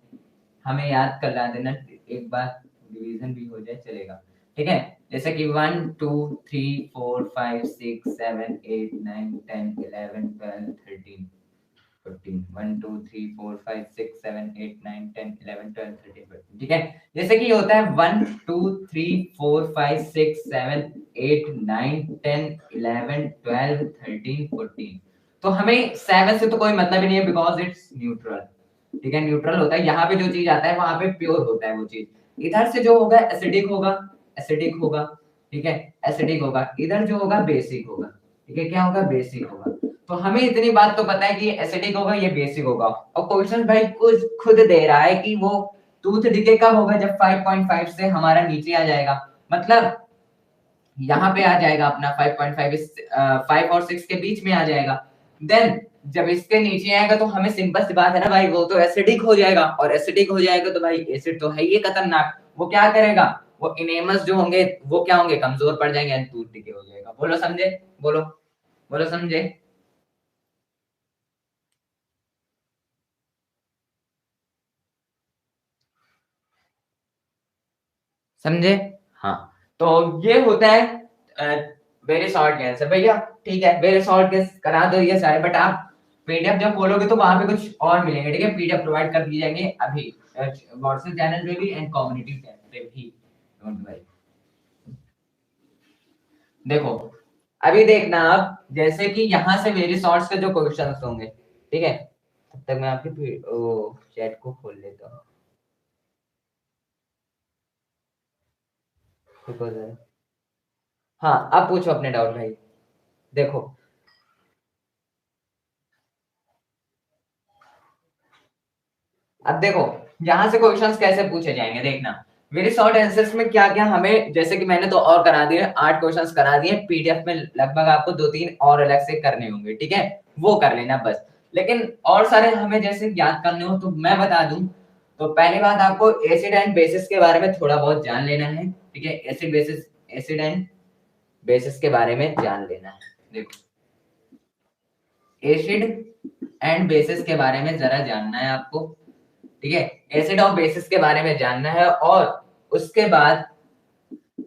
हमें याद करवा देना, एक बार रिवीजन भी हो जाए चलेगा, ठीक है। जैसे कि 1 2 3 4 5 6 7 8 9 10 11 12 13 15 1 2 3 4 5 6 7 8 9 10 11 12 13 14, ठीक है। जैसे कि ये होता है 1 2 3 4 5 6 7 8 9 10 11 12 13 14। तो हमें 7 से तो कोई मतलब ही नहीं है बिकॉज इट्स न्यूट्रल, ठीक है, न्यूट्रल होता है। यहाँ पे जो चीज आता है वहां पे प्योर होता है वो चीज। इधर से जो होगा एसिडिक होगा, एसिडिक होगा, ठीक है, एसिडिक होगा। इधर जो होगा बेसिक होगा, ठीक है, क्या होगा, बेसिक होगा। तो हमें इतनी बात तो पता है कि ये एसिडिक होगा, ये बेसिक होगा। और क्वेश्चन भाई कुछ खुद दे रहा है कि वो टूथ डिके कब होगा, जब 5.5 से हमारा नीचे आ जाएगा। मतलब यहाँ पे आ जाएगा अपना 5.5, 5 और 6 के बीच में आ जाएगा। देन जब इसके नीचे आएगा तो हमें सिंपल सी बात है ना भाई, वो तो एसिडिक हो जाएगा, और एसिडिक हो जाएगा तो भाई एसिड तो है ही खतरनाक, वो क्या करेगा, वो इनेमस जो होंगे वो क्या होंगे, कमजोर पड़ जाएंगे, टूथ डिके हो जाएगा। बोलो समझे, बोलो, बोलो समझे, समझे। हाँ, तो ये होता है वेरी शॉर्ट आंसर भैया, ठीक है, वेरी शॉर्ट के करा दो ये सारे, बट आप पीडीएफ जब खोलोगे तो वहां पे कुछ और मिलेंगे, ठीक है, पीडीएफ प्रोवाइड कर दिए जाएंगे अभी व्हाट्सएप चैनल पे भी एंड कम्युनिटी टैब पे भी, डोंट वरी। देखो अभी देखना आप, जैसे कि यहाँ से वेरी शॉर्ट्स के जो क्वेश्चंस होंगे, ठीक है, तब तक मैं आपके चैट को खोल लेता हूँ। रुको जरा। हाँ, अब पूछो अपने डाउट भाई। देखो, अब देखो यहाँ से क्वेश्चंस कैसे पूछे जाएंगे, देखना। वेरी शॉर्ट आंसर्स में क्या क्या हमें, जैसे कि मैंने तो और करा दिए, 8 क्वेश्चंस करा दिए पीडीएफ में, लगभग आपको 2-3 और अलग से करने होंगे, ठीक है, वो कर लेना बस। लेकिन और सारे हमें जैसे याद करने हो तो मैं बता दूं। तो पहली बात, आपको एसिड एंड बेसिस के बारे में थोड़ा बहुत जान लेना है, ठीक है। एसिड एंड बेसिस के बारे में जान लेना है। देखो, एसिड एंड बेसिस के बारे में जरा जानना है आपको, ठीक है। एसिड और बेसिस के बारे में जानना है, और उसके बाद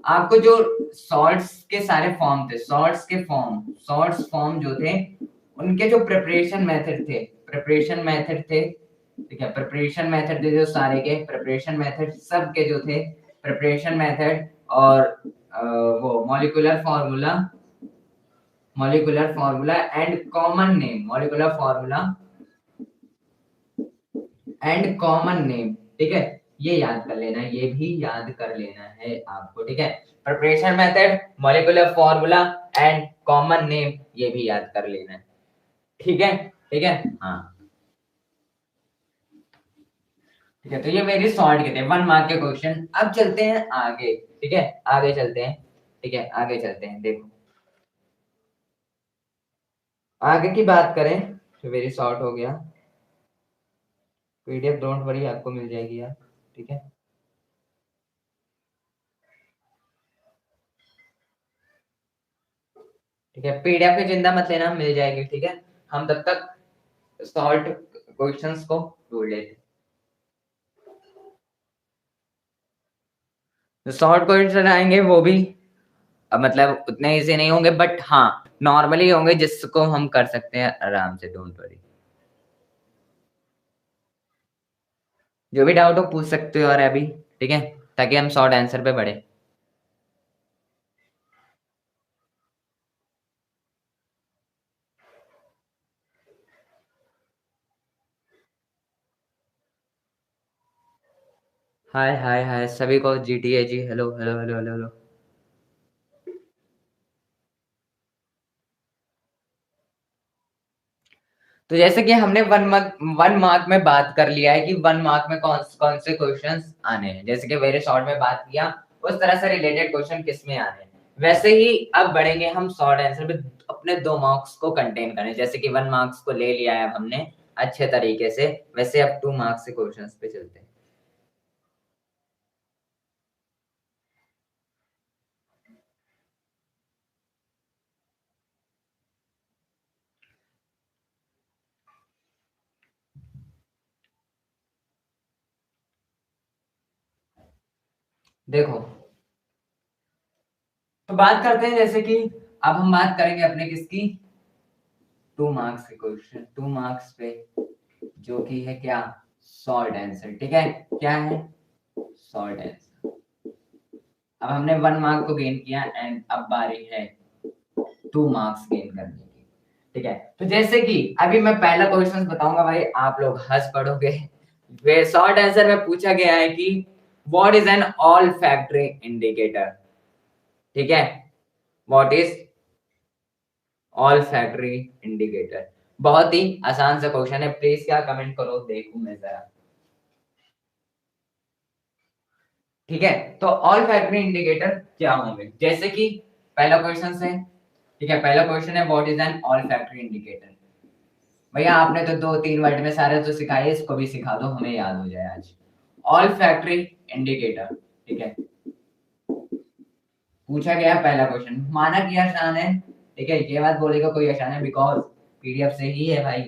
आपको जो सॉल्ट्स के सारे फॉर्म थे, सॉल्ट्स फॉर्म जो थे, उनके जो प्रिपरेशन मेथड थे, ठीक है, प्रिपरेशन मेथड थे जो सारे के प्रिपरेशन मेथड सब के जो थे प्रिपरेशन मेथड, और वो molecular formula and common name, ठीक है, ये याद कर लेना, ये भी याद कर लेना है आपको, ठीक है। Preparation method, molecular formula and common name, ये भी याद कर लेना है, ठीक है। ठीक है, हाँ, ठीक है। तो ये मेरी शॉर्ट के थे 1 मार्क के क्वेश्चन। अब चलते हैं आगे, ठीक है, आगे चलते हैं, ठीक है, आगे चलते हैं। देखो, आगे की बात करें तो वेरी शॉर्ट हो गया। पीडीएफ डोंट वरी, आपको मिल जाएगी यार, ठीक है। ठीक है, पीडीएफ की चिंता मत लेना, मिल जाएगी, ठीक है। हम तब तक शॉर्ट क्वेश्चंस को ढूंढ लेते हैं। जो शॉर्ट क्वेश्चन आएंगे वो भी मतलब उतने इजी नहीं होंगे, बट हाँ नॉर्मली होंगे, जिसको हम कर सकते हैं आराम से, डोंट वरी। जो भी डाउट हो पूछ सकते हो और अभी, ठीक है, ताकि हम शॉर्ट आंसर पे बढ़े। हाय हाय हाय सभी को, GTA ji, hello hello hello hello hello. तो जैसे कि हमने 1 मार्क में बात कर लिया है कि 1 मार्क में कौन कौन से क्वेश्चंस आने हैं, जैसे कि वेरी शॉर्ट में बात किया, उस तरह से रिलेटेड क्वेश्चन किस में आने हैं। वैसे ही अब बढ़ेंगे हम शॉर्ट आंसर पे, अपने 2 मार्क्स को कंटेन करने, जैसे कि 1 मार्क्स को ले लिया है अब हमने अच्छे तरीके से, वैसे अब 2 मार्क्स के क्वेश्चंस पे चलते हैं। देखो, तो बात करते हैं, जैसे कि अब हम बात करेंगे अपने किसकी, 2 मार्क्स के क्वेश्चन, 2 मार्क्स पे, जो कि है क्या, शॉर्ट आंसर, ठीक है। क्या है, शॉर्ट आंसर। अब हमने 1 मार्क को गेन किया, एंड अब बारी है 2 मार्क्स गेन करने की, ठीक है। तो जैसे कि अभी मैं पहला क्वेश्चन बताऊंगा भाई, आप लोग हंस पड़ोगे। वे शॉर्ट आंसर में पूछा गया है कि what is an all factory indicator, ठीक है। What is all factory indicator, बहुत ही आसान सा क्वेश्चन है, प्लीज क्या कमेंट करो, देखूं मैं जरा, ठीक है। तो ऑल फैक्टरी इंडिकेटर क्या होंगे, जैसे कि पहला क्वेश्चन है, ठीक है, पहला क्वेश्चन है what is an all factory indicator. भैया आपने तो 2-3 वर्ड में सारे तो सिखाए, इसको भी सिखा दो, हमें याद हो जाए आज। ऑल फैक्टरी इंडिकेटर, ठीक है, पूछा गया पहला क्वेश्चन, माना कि आसान है, ठीक है, ये बात बोलेगा कोई आसान है, बिकॉज पीडीएफ से ही है भाई,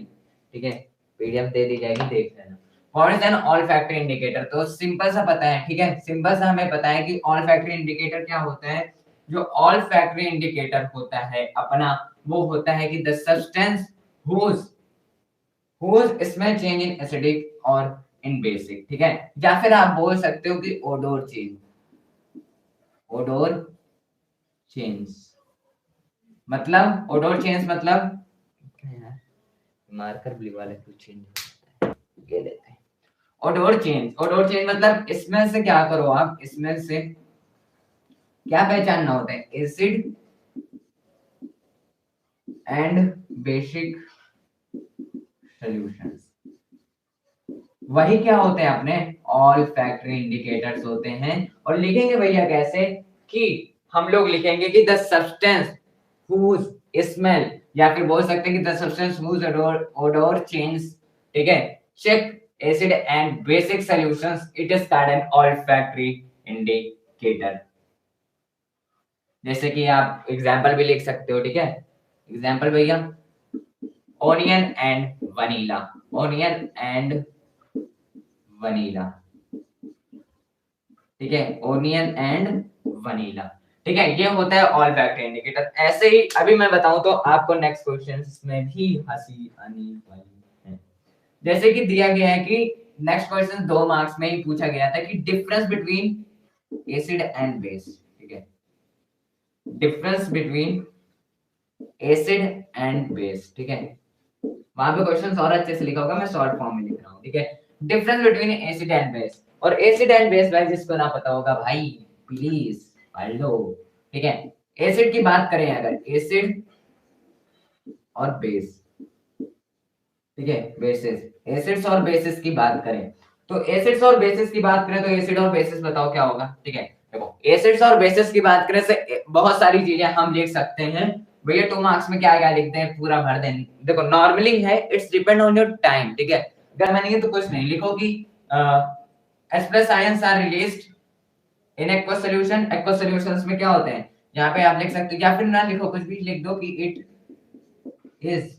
ठीक है, पीडीएफ दे दी जाएगी, देख लेना। What is an all factor indicator, तो सिंपल सा पता है, ठीक है, सिंपल सा हमें पता है कि ऑल फैक्टर इंडिकेटर क्या होता है। जो ऑल फैक्टर इंडिकेटर होता है अपना, वो होता है कि द सब्सटेंस हुज इसमें चेंज इन एसिडिक और इन बेसिक, ठीक है। या फिर आप बोल सकते हो कि ओडोर चेंज, मतलब ओडोर चेंज मतलब मार्कर ब्लू वाले कुछ चेंज होता है, ये लेते हैं। ओडोर चेंज मतलब इसमें से क्या करो आप, इसमें से क्या पहचानना होता है? Acid and basic solutions. वही क्या होते हैं अपने ऑल फैक्टरी इंडिकेटर्स होते हैं। और लिखेंगे भैया कैसे कि हम लोग लिखेंगे कि द सब्सटेंस whose smell, या फिर बोल सकते हैं कि the substance whose odor change, ठीक है, check acid and basic solutions, it is called an olfactory indicator। जैसे कि आप एग्जांपल भी लिख सकते हो, ठीक है। एग्जांपल भैया, onion and vanilla, onion and vanilla, ठीक है, ओनियन एंड वनीला, ठीक है, ये होता है ऑल फैक्टर इंडिकेटर। ऐसे ही अभी मैं बताऊं तो आपको नेक्स्ट क्वेश्चंस में भी हंसी आने वाली है। जैसे कि दिया गया है कि नेक्स्ट क्वेश्चन 2 मार्क्स में ही पूछा गया था कि difference between acid and base, ठीक है, difference between acid and base, ठीक है। वहां पे क्वेश्चन और अच्छे से लिखा होगा, मैं शॉर्ट फॉर्म में लिख रहा हूँ, ठीक है। Difference between acid and base, और एसिड एंड बेस भाई जिसको ना पता होगा भाई प्लीज पढ़ लो, ठीक है। एसिड की बात करें, अगर एसिड और बेस, ठीक है, बेसिस, एसिड्स और बेसिस की बात करें तो एसिड्स और बेसिस की बात करें तो एसिड और बेसिस बताओ क्या होगा, ठीक है। देखो एसिड्स और बेसिस की बात करें से बहुत सारी चीजें हम लिख सकते हैं भैया। 2 मार्क्स में क्या क्या लिखते हैं पूरा भर दें। देखो नॉर्मली है, it's depend on your time, ठीक है। अगर मैंने ये तो कुछ नहीं लिखो कि H plus ions are released in aqueous solution. Aqueous solutions में क्या होते हैं, यहाँ पे आप लिख सकते हो, या फिर ना लिखो, कुछ भी लिख दो कि इट इज,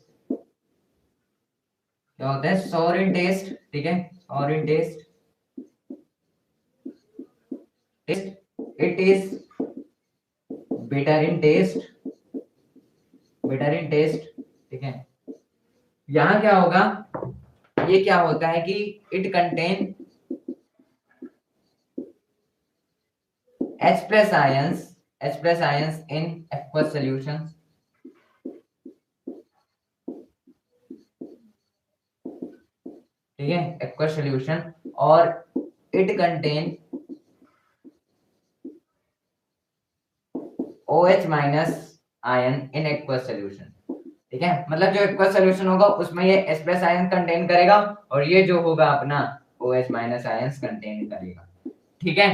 क्या होता है, सॉर इन टेस्ट, ठीक है, sour in taste, it is bitter in taste, bitter in taste, ठीक है। यहाँ क्या होगा, ये क्या होता है कि it contain H plus ions, H plus ions in aqueous solutions, ठीक है, एक्वस सॉल्यूशन। और it contain OH minus ion in aqueous solution, ठीक है। मतलब जो एक्वस सॉल्यूशन होगा उसमें ये H प्लस आयन कंटेन करेगा और ये जो होगा अपना OH माइनस आयंस कंटेन करेगा, ठीक है।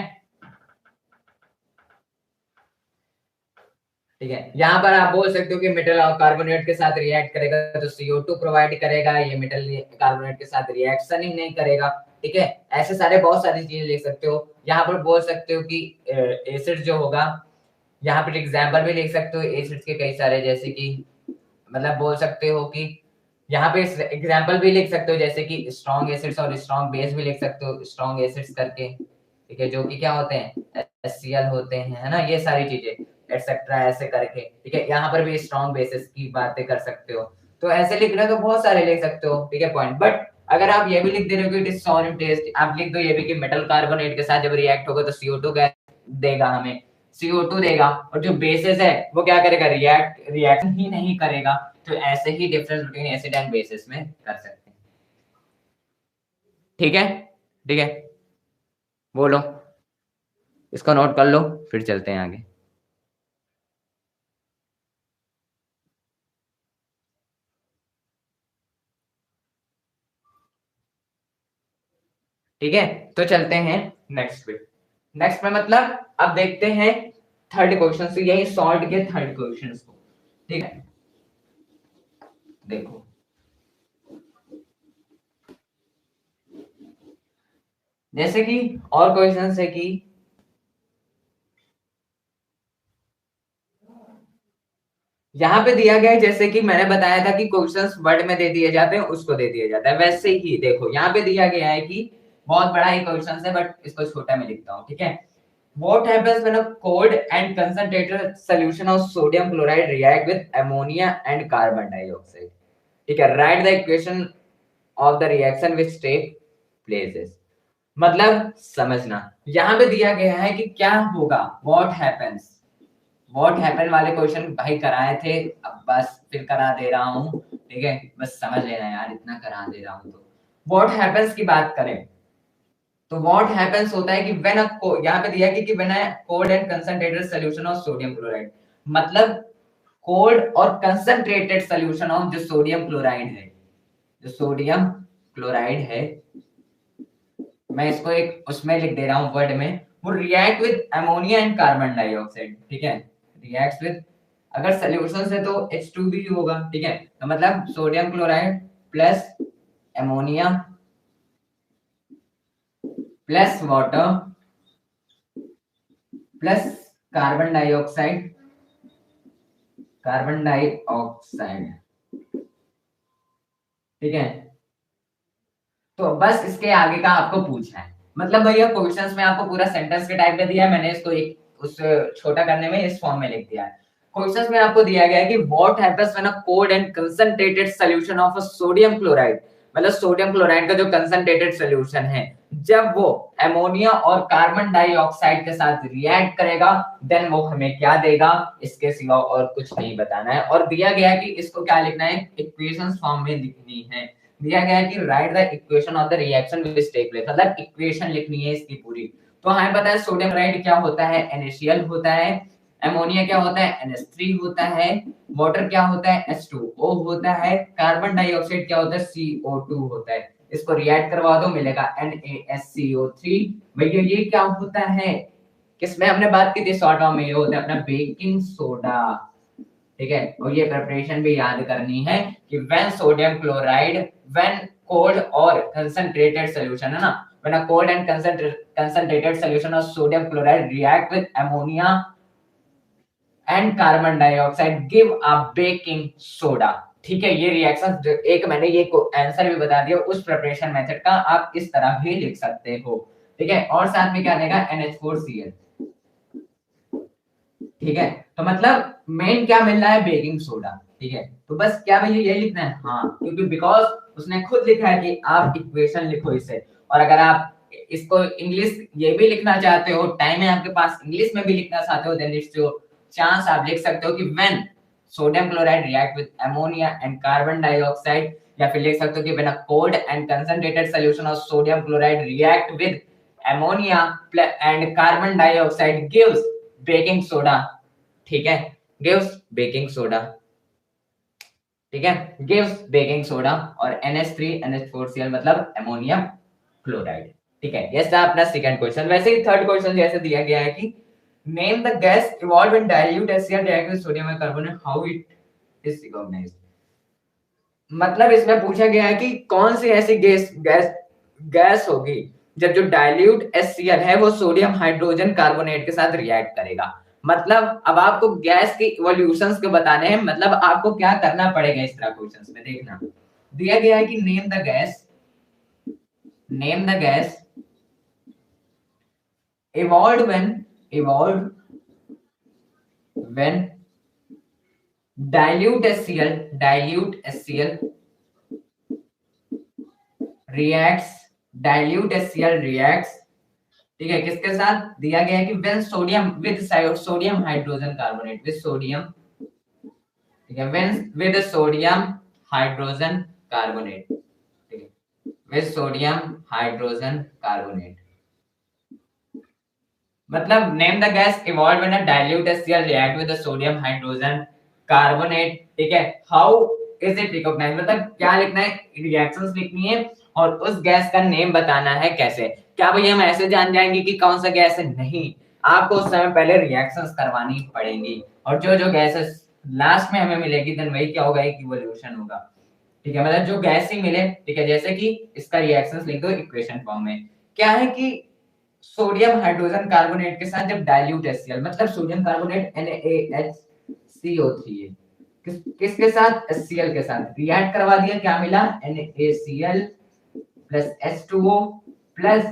ठीक है, यहाँ पर आप बोल सकते हो कि मेटल और कार्बोनेट के साथ रिएक्ट करेगा तो CO2 प्रोवाइड करेगा, ये मेटल कार्बोनेट के साथ रिएक्शन ही नहीं करेगा, ठीक है। ऐसे सारे बहुत सारी चीजें लिख सकते हो। यहाँ पर बोल सकते हो कि एसिड जो होगा, यहाँ पर एग्जाम्पल भी लिख सकते हो एसिड्स के कई सारे, जैसे कि मतलब बोल सकते हो कि यहाँ पे एग्जाम्पल भी लिख सकते हो, जैसे कि स्ट्रॉन्ग एसिड्स और स्ट्रॉन्ग बेस भी लिख सकते हो, स्ट्रॉन्ग एसिड्स करके, ठीक है, जो कि क्या होते हैं, HCl होते हैं, है ना, ये सारी चीजें एटसेट्रा ऐसे करके, ठीक है। यहाँ पर भी स्ट्रॉन्ग बेसिस की बातें कर सकते हो। तो ऐसे लिख रहे हो तो बहुत सारे लिख सकते हो, ठीक है, पॉइंट। बट अगर आप ये भी लिख दे रहे हो कि it is sour in taste, आप लिख दो ये भी कि मेटल कार्बोनेट के साथ जब रिएक्ट होगा तो CO2 गैस देगा हमें, CO2 देगा, और जो बेसिस है वो क्या करेगा, रिएक्शन ही नहीं करेगा। तो ऐसे ही difference between acid and bases में कर सकते हैं, ठीक है, ठीक है। बोलो, इसको नोट कर लो, फिर चलते हैं आगे। ठीक है, तो चलते हैं नेक्स्ट पे। नेक्स्ट में मतलब अब देखते हैं थर्ड क्वेश्चन से, यही सॉल्ट के थर्ड क्वेश्चन को, ठीक है। देखो जैसे कि और क्वेश्चन है कि यहाँ पे दिया गया है, जैसे कि मैंने बताया था कि क्वेश्चंस वर्ड में दे दिए जाते हैं, उसको दे दिया जाता है, वैसे ही देखो यहाँ पे दिया गया है कि बहुत बड़ा ही क्वेश्चन है बट इसको छोटा में लिखता हूँ, ठीक है। What happens when a cold and concentrated solution of sodium chloride react with ammonia and carbon dioxide? ठीक है, write the equation of the reaction which take places। मतलब समझना, यहाँ पे दिया गया है कि क्या होगा, what happens, what happen वाले क्वेश्चन भाई कराए थे, अब बस फिर करा दे रहा हूँ, ठीक है, बस समझ लेना यार, इतना करा दे रहा हूँ तो। what happens की बात करें तो व्हाट हैपेंस होता है कि व्हेन यहाँ पे दिया कि when a cold and concentrated solution of sodium chloride, मतलब कोल्ड और कंसंट्रेटेड सॉल्यूशन ऑफ जो सोडियम क्लोराइड है, जो सोडियम क्लोराइड है, मैं इसको एक उसमें लिख दे रहा हूं वर्ड में, वो react with ammonia and carbon dioxide, ठीक है, रिएक्ट विद, अगर सॉल्यूशन है तो H2 भी होगा, ठीक है, तो मतलब sodium chloride plus ammonia plus water plus carbon dioxide, carbon dioxide, ठीक है, तो बस इसके आगे का आपको पूछना है, मतलब भैया क्वेश्चंस में आपको पूरा सेंटेंस के टाइप में दिया है, मैंने इसको एक उस छोटा करने में इस फॉर्म में लिख दिया है। क्वेश्चंस में आपको दिया गया है कि what happens when a cold and concentrated solution of a sodium chloride, मतलब सोडियम क्लोराइड का जो कंसंट्रेटेड सॉल्यूशन है, जब वो अमोनिया और कार्बन डाइऑक्साइड के साथ रिएक्ट करेगा, देन वो हमें क्या देगा, इसके सिवा और कुछ नहीं बताना है। और दिया गया है कि इसको क्या लिखना है, इक्वेशंस फॉर्म में लिखनी है। दिया गया है कि write the equation of the reaction which take place, मतलब इक्वेशन लिखनी है इसकी पूरी। तो हमें पता है सोडियम क्लोराइड क्या होता है, NaCl होता है, अमोनिया क्या होता है, NH3 होता है, वाटर क्या होता है, H2O होता है, कार्बन डाइऑक्साइड क्या होता है, CO2 होता है। इसको रिएक्ट करवा दो, मिलेगा NaSCO3। भैया ये क्या होता है, किसमें हमने बात की थी शॉर्ट फॉर्म में, ये होता है अपना बेकिंग सोडा, ठीक है। और ये प्रिपरेशन भी याद करनी है कि when sodium chloride, when cold और कंसंट्रेटेड सॉल्यूशन है ना, when a cold and concentrated solution of sodium chloride react with ammonia and carbon dioxide give a baking soda, ठीक है। ये रिएक्शन जो एक मैंने ये आंसर भी बता दिया, उस प्रिपरेशन मेथड का आप इस तरह भी लिख सकते हो, ठीक है। और साथ में क्या देगा, NH4Cl, ठीक है। तो मतलब मेन क्या मिल रहा है, बेकिंग सोडा, ठीक है। तो बस क्या भैया यही लिखना है, हाँ, क्योंकि बिकॉज उसने खुद लिखा है कि आप इक्वेशन लिखो इसे। और अगर आप इसको इंग्लिश ये भी लिखना चाहते हो, टाइम है आपके पास, इंग्लिश में भी लिखना चाहते हो, देन इट्स योर चांस, आप लिख सकते हो कि when sodium chloride react with ammonia and carbon dioxide, या फिर लिख सकते हो कि when a cold and concentrated solution of sodium chloride react with ammonia and carbon dioxide gives baking soda, ठीक है, गिव्स बेकिंग सोडा, ठीक है, गिव्स बेकिंग सोडा। और NH3 NH4Cl मतलब अमोनियम क्लोराइड, ठीक है। ये था अपना सेकंड क्वेश्चन। वैसे ही थर्ड क्वेश्चन जैसे दिया गया है कि name the gas evolve in dilute HCl react with sodium carbonate, how it is recognised, मतलब इसमें पूछा गया है कि कौन सी ऐसी गैस गैस गैस होगी जब जो डाइल्यूट HCl है वो सोडियम हाइड्रोजन कार्बोनेट के साथ रिएक्ट करेगा। मतलब अब आपको गैस के इवोल्यूशंस के बताने हैं, मतलब आपको क्या करना पड़ेगा इस तरह क्वेश्चंस में, देखना दिया गया है कि name the gas evolved when dilute HCl reacts, dilute HCl reacts, ठीक है, किसके साथ दिया गया है कि when sodium with sodium hydrogen carbonate, with sodium, ठीक है, when with sodium hydrogen carbonate, ठीक है, विद सोडियम हाइड्रोजन कार्बोनेट, मतलब name the gas evolve when a dilute HCl react with the sodium hydrogen carbonate, ठीक है, how is it recognise, मतलब क्या लिखना है, रिएक्शंस लिखनी है और उस गैस का नेम बताना है कैसे। क्या भैया हम ऐसे जान जाएंगे कि कौन सा गैस है, नहीं, आपको उस समय पहले रिएक्शंस करवानी पड़ेंगी, और जो जो गैसेस लास्ट में हमें मिलेगी देन वही क्या होगा, एक इवोल्यूशन होगा, ठीक है, मतलब जो गैस ही मिले, ठीक है, जैसे कि इसका रिएक्शंस लिख दो इक्वेशन फॉर्म में। क्या है कि सोडियम हाइड्रोजन कार्बोनेट के साथ जब डाइल्यूट HCl, मतलब सोडियम कार्बोनेट NaHCO3 है, किसके साथ, HCl के साथ रिएक्ट करवा दिया, क्या मिला, NaCl plus H2O plus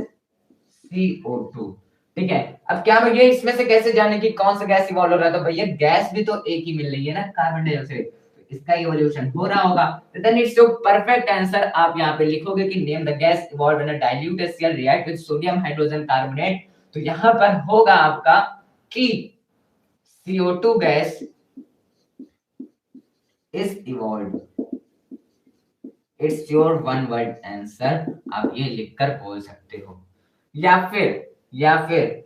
CO2, ठीक है। अब क्या भैया इसमें से कैसे जाने की कौन सा गैस इवॉल्व हो रहा है, तो भैया गैस भी तो एक ही मिल रही है ना, कार्बन डाइऑक्साइड, इसका इवोल्यूशन हो रहा होगा, then it's your perfect answer. आप यहाँ पे लिखोगे कि name the gas evolve in a dilute HCl react with sodium hydrogen carbonate, तो यहाँ पर होगा आपका कि CO2 gas is evolve, it's your one word answer, आप ये लिखकर बोल सकते हो। या फिर या फिर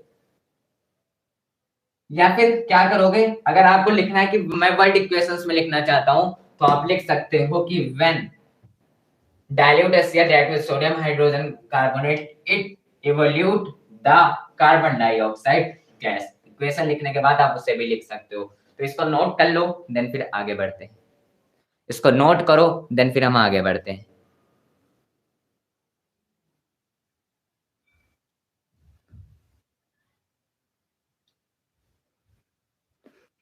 या फिर क्या करोगे, अगर आपको लिखना है कि मैं वर्ड इक्वेशंस में लिखना चाहता हूं, तो आप लिख सकते हो कि when dilute HCl react with sodium hydrogen carbonate, it evolute the carbon dioxide gas। Equation लिखने के बाद आप उसे भी लिख सकते हो। तो इसको नोट कर लो, देन फिर आगे बढ़ते हैं। इसको नोट करो, देन फिर हम आगे बढ़ते हैं।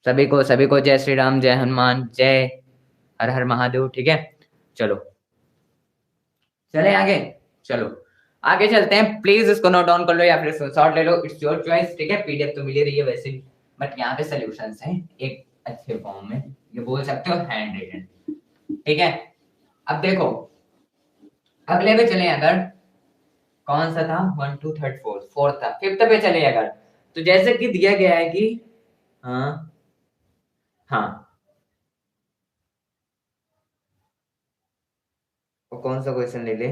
सभी को जय श्री राम, जय हनुमान, जय हर हर महादेव। ठीक है, चलो चले आगे। चलो आगे चलते हैं। प्लीज इसको नोट डाउन कर लो या फिर शॉर्ट ले लो, इट्स योर चॉइस। ठीक है, पीडीएफ तो मिल ही रही है वैसे भी, बट यहाँ पे सॉल्यूशंस हैं एक अच्छे फॉर्म में, ये बोल सकते हो हैंड रिटन। ठीक है, अब देखो अगले पे चले अगर, कौन सा था, 1 2 3 4 फोर्थ था, फिफ्थ पे चले अगर, तो जैसे कि दिया गया है कि हाँ हाँ, वो कौन सा क्वेश्चन ले ले।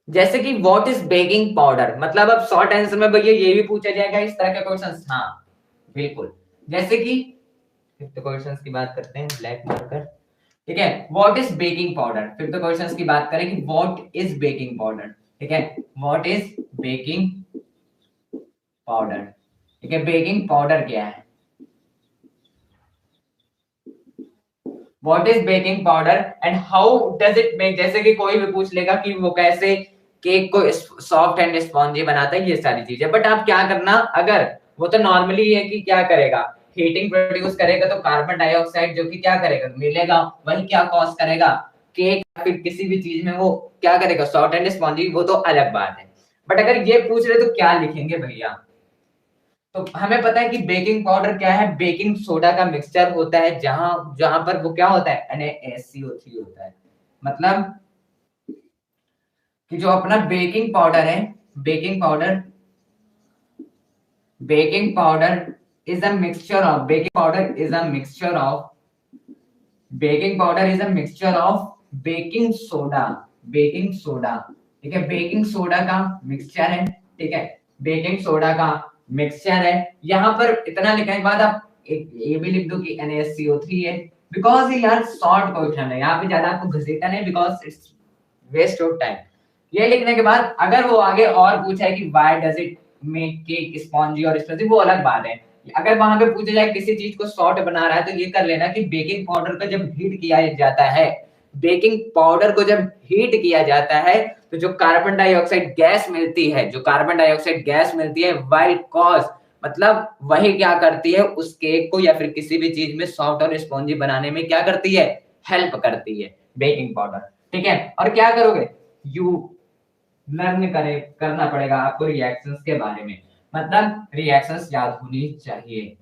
जैसे कि व्हाट इज बेकिंग पाउडर, मतलब अब शॉर्ट आंसर में भैया ये भी पूछा जाएगा इस तरह के क्वेश्चन। हाँ बिल्कुल, जैसे कि फिफ्थ क्वेश्चन की बात करते हैं, ब्लैक मार्कर। ठीक है, what is baking powder, fifth question की बात करें कि व्हाट इज बेकिंग पाउडर। ठीक है, व्हाट इज बेकिंग पाउडर। ठीक है, बेकिंग पाउडर क्या है, what is baking powder and how does it make. जैसे कि कोई भी पूछ लेगा कि वो कैसे केक को सॉफ्ट एंड स्पॉन्जी बनाता है, ये सारी चीजें। बट आप क्या करना, अगर वो तो नॉर्मली है कि क्या करेगा, हीटिंग प्रोड्यूस करेगा, तो कार्बन डाइऑक्साइड जो कि क्या करेगा, मिलेगा, वही क्या कॉज करेगा, केक या फिर किसी भी चीज में वो क्या करेगा, सॉफ्ट एंड स्पॉन्जी, वो तो अलग बात है। बट अगर ये पूछ रहे तो क्या लिखेंगे भैया, तो हमें पता है कि बेकिंग पाउडर क्या है, बेकिंग सोडा का मिक्सचर होता है, जहां जहां पर वो क्या होता है, NaSCO3 होता है। मतलब कि जो अपना बेकिंग पाउडर है, baking powder baking powder is a mixture of, baking powder is a mixture of, baking powder is a mixture of baking soda, baking soda. ठीक है, बेकिंग सोडा का मिक्सचर है। ठीक है, बेकिंग सोडा का mixture है। यहाँ पर इतना लिखने के बाद आप एक ये भी लिख दो कि NaSCO3 है, बिकॉज ये यार शॉर्ट क्वेश्चन है, यहाँ पे ज्यादा आपको घसीटा नहीं, because it's waste of time. ये लिखने के बाद अगर वो आगे और पूछा है कि why does it make cake spongy और स्पंजी, वो अलग बात है। अगर वहां पे पूछा जाए किसी चीज को सॉर्ट बना रहा है, तो ये कर लेना कि बेकिंग पाउडर को जब हीट किया जाता है, बेकिंग पाउडर को जब हीट किया जाता है, तो जो कार्बन डाइऑक्साइड गैस मिलती है, जो कार्बन डाइऑक्साइड गैस मिलती है, वाइल कॉज, मतलब वही क्या करती है, उस केक को या फिर किसी भी चीज में सॉफ्ट और स्पॉन्जी बनाने में क्या करती है, हेल्प करती है बेकिंग पाउडर। ठीक है, और क्या करोगे, यू लर्न करे करना पड़ेगा आपको रिएक्शंस के बारे में, मतलब रिएक्शंस याद होनी चाहिए।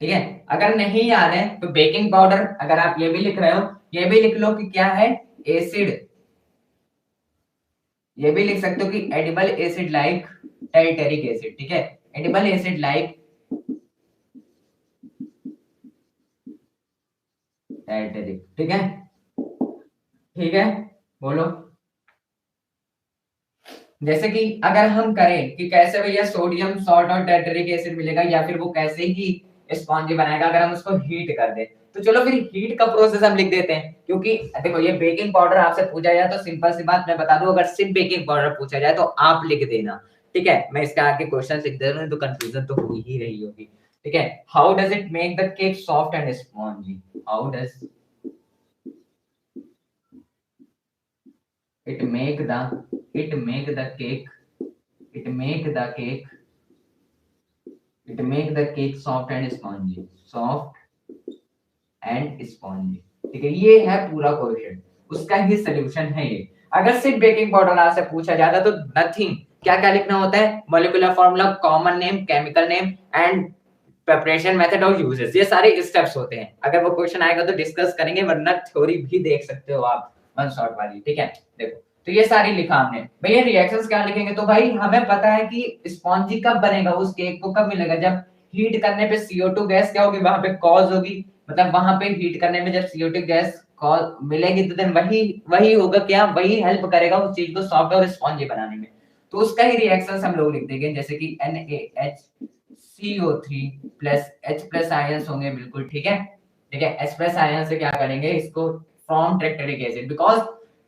ठीक है, अगर नहीं याद है तो बेकिंग पाउडर, अगर आप ये भी लिख रहे हो, ये भी लिख लो कि क्या है, एसिड। ये भी लिख सकते हो कि एडिबल एसिड लाइक टाइटेरिक एसिड। ठीक है, एडिबल एसिड लाइक टाइटेरिक। ठीक है, ठीक है, बोलो। जैसे कि अगर हम करें कि कैसे भैया सोडियम सॉल्ट और टाइटेरिक एसिड मिलेगा, या फिर वो कैसे ही स्पॉन्जी बनाएगा अगर हम उसको हीट कर दें, तो चलो फिर हीट का प्रोसेस हम लिख देते हैं। क्योंकि देखो ये बेकिंग पाउडर आपसे पूछा जाए तो सिंपल सी बात मैं बता दूं, अगर सिर्फ बेकिंग पाउडर पूछा जाए तो आप लिख देना। ठीक है, मैं इसके आगे क्वेश्चन लिख दे रहा हूँ, तो कंफ्यूजन तो हो ही रही होगी। ठीक है, how does it make the cake soft and spongy, how does it make the it make the cake it make the cake it make the cake soft and spongy, soft and spongy। ठीक है, ये है पूरा question, उसका ही solution है ये। अगर सिर्फ बेकिंग पाउडर आपसे पूछा जाता तो नथिंग, क्या क्या लिखना होता है, molecular formula, common name, chemical name and preparation method और यूजेस, ये सारे स्टेप्स होते हैं। अगर वो क्वेश्चन आएगा तो डिस्कस करेंगे, वरना थ्योरी भी देख सकते हो आप वन शॉट वाली। ठीक है, देखो तो ये सारी लिखा हमने। भैया रिएक्शंस क्या लिखेंगे, तो भाई हमें पता है कि स्पॉन्जी कब बनेगा, उस केक को कब मिलेगा, जब हीट करने पे CO2 गैस क्या होगी, वहां पे कॉज होगी, मतलब वहां पे हीट करने में जब CO2 गैस कॉज मिलेगी तो देन वही वही होगा क्या, वही हेल्प करेगा उस चीज को सॉफ्ट और स्पॉन्जी बनाने में। तो उसका ही रिएक्शंस हम लोग लिख देंगे, जैसे कि NaHCO3 plus H plus ions होंगे, बिल्कुल ठीक है। ठीक है, H प्लस आयन से क्या करेंगे, इसको फ्रॉम टेट्रिक एसिड, बिकॉज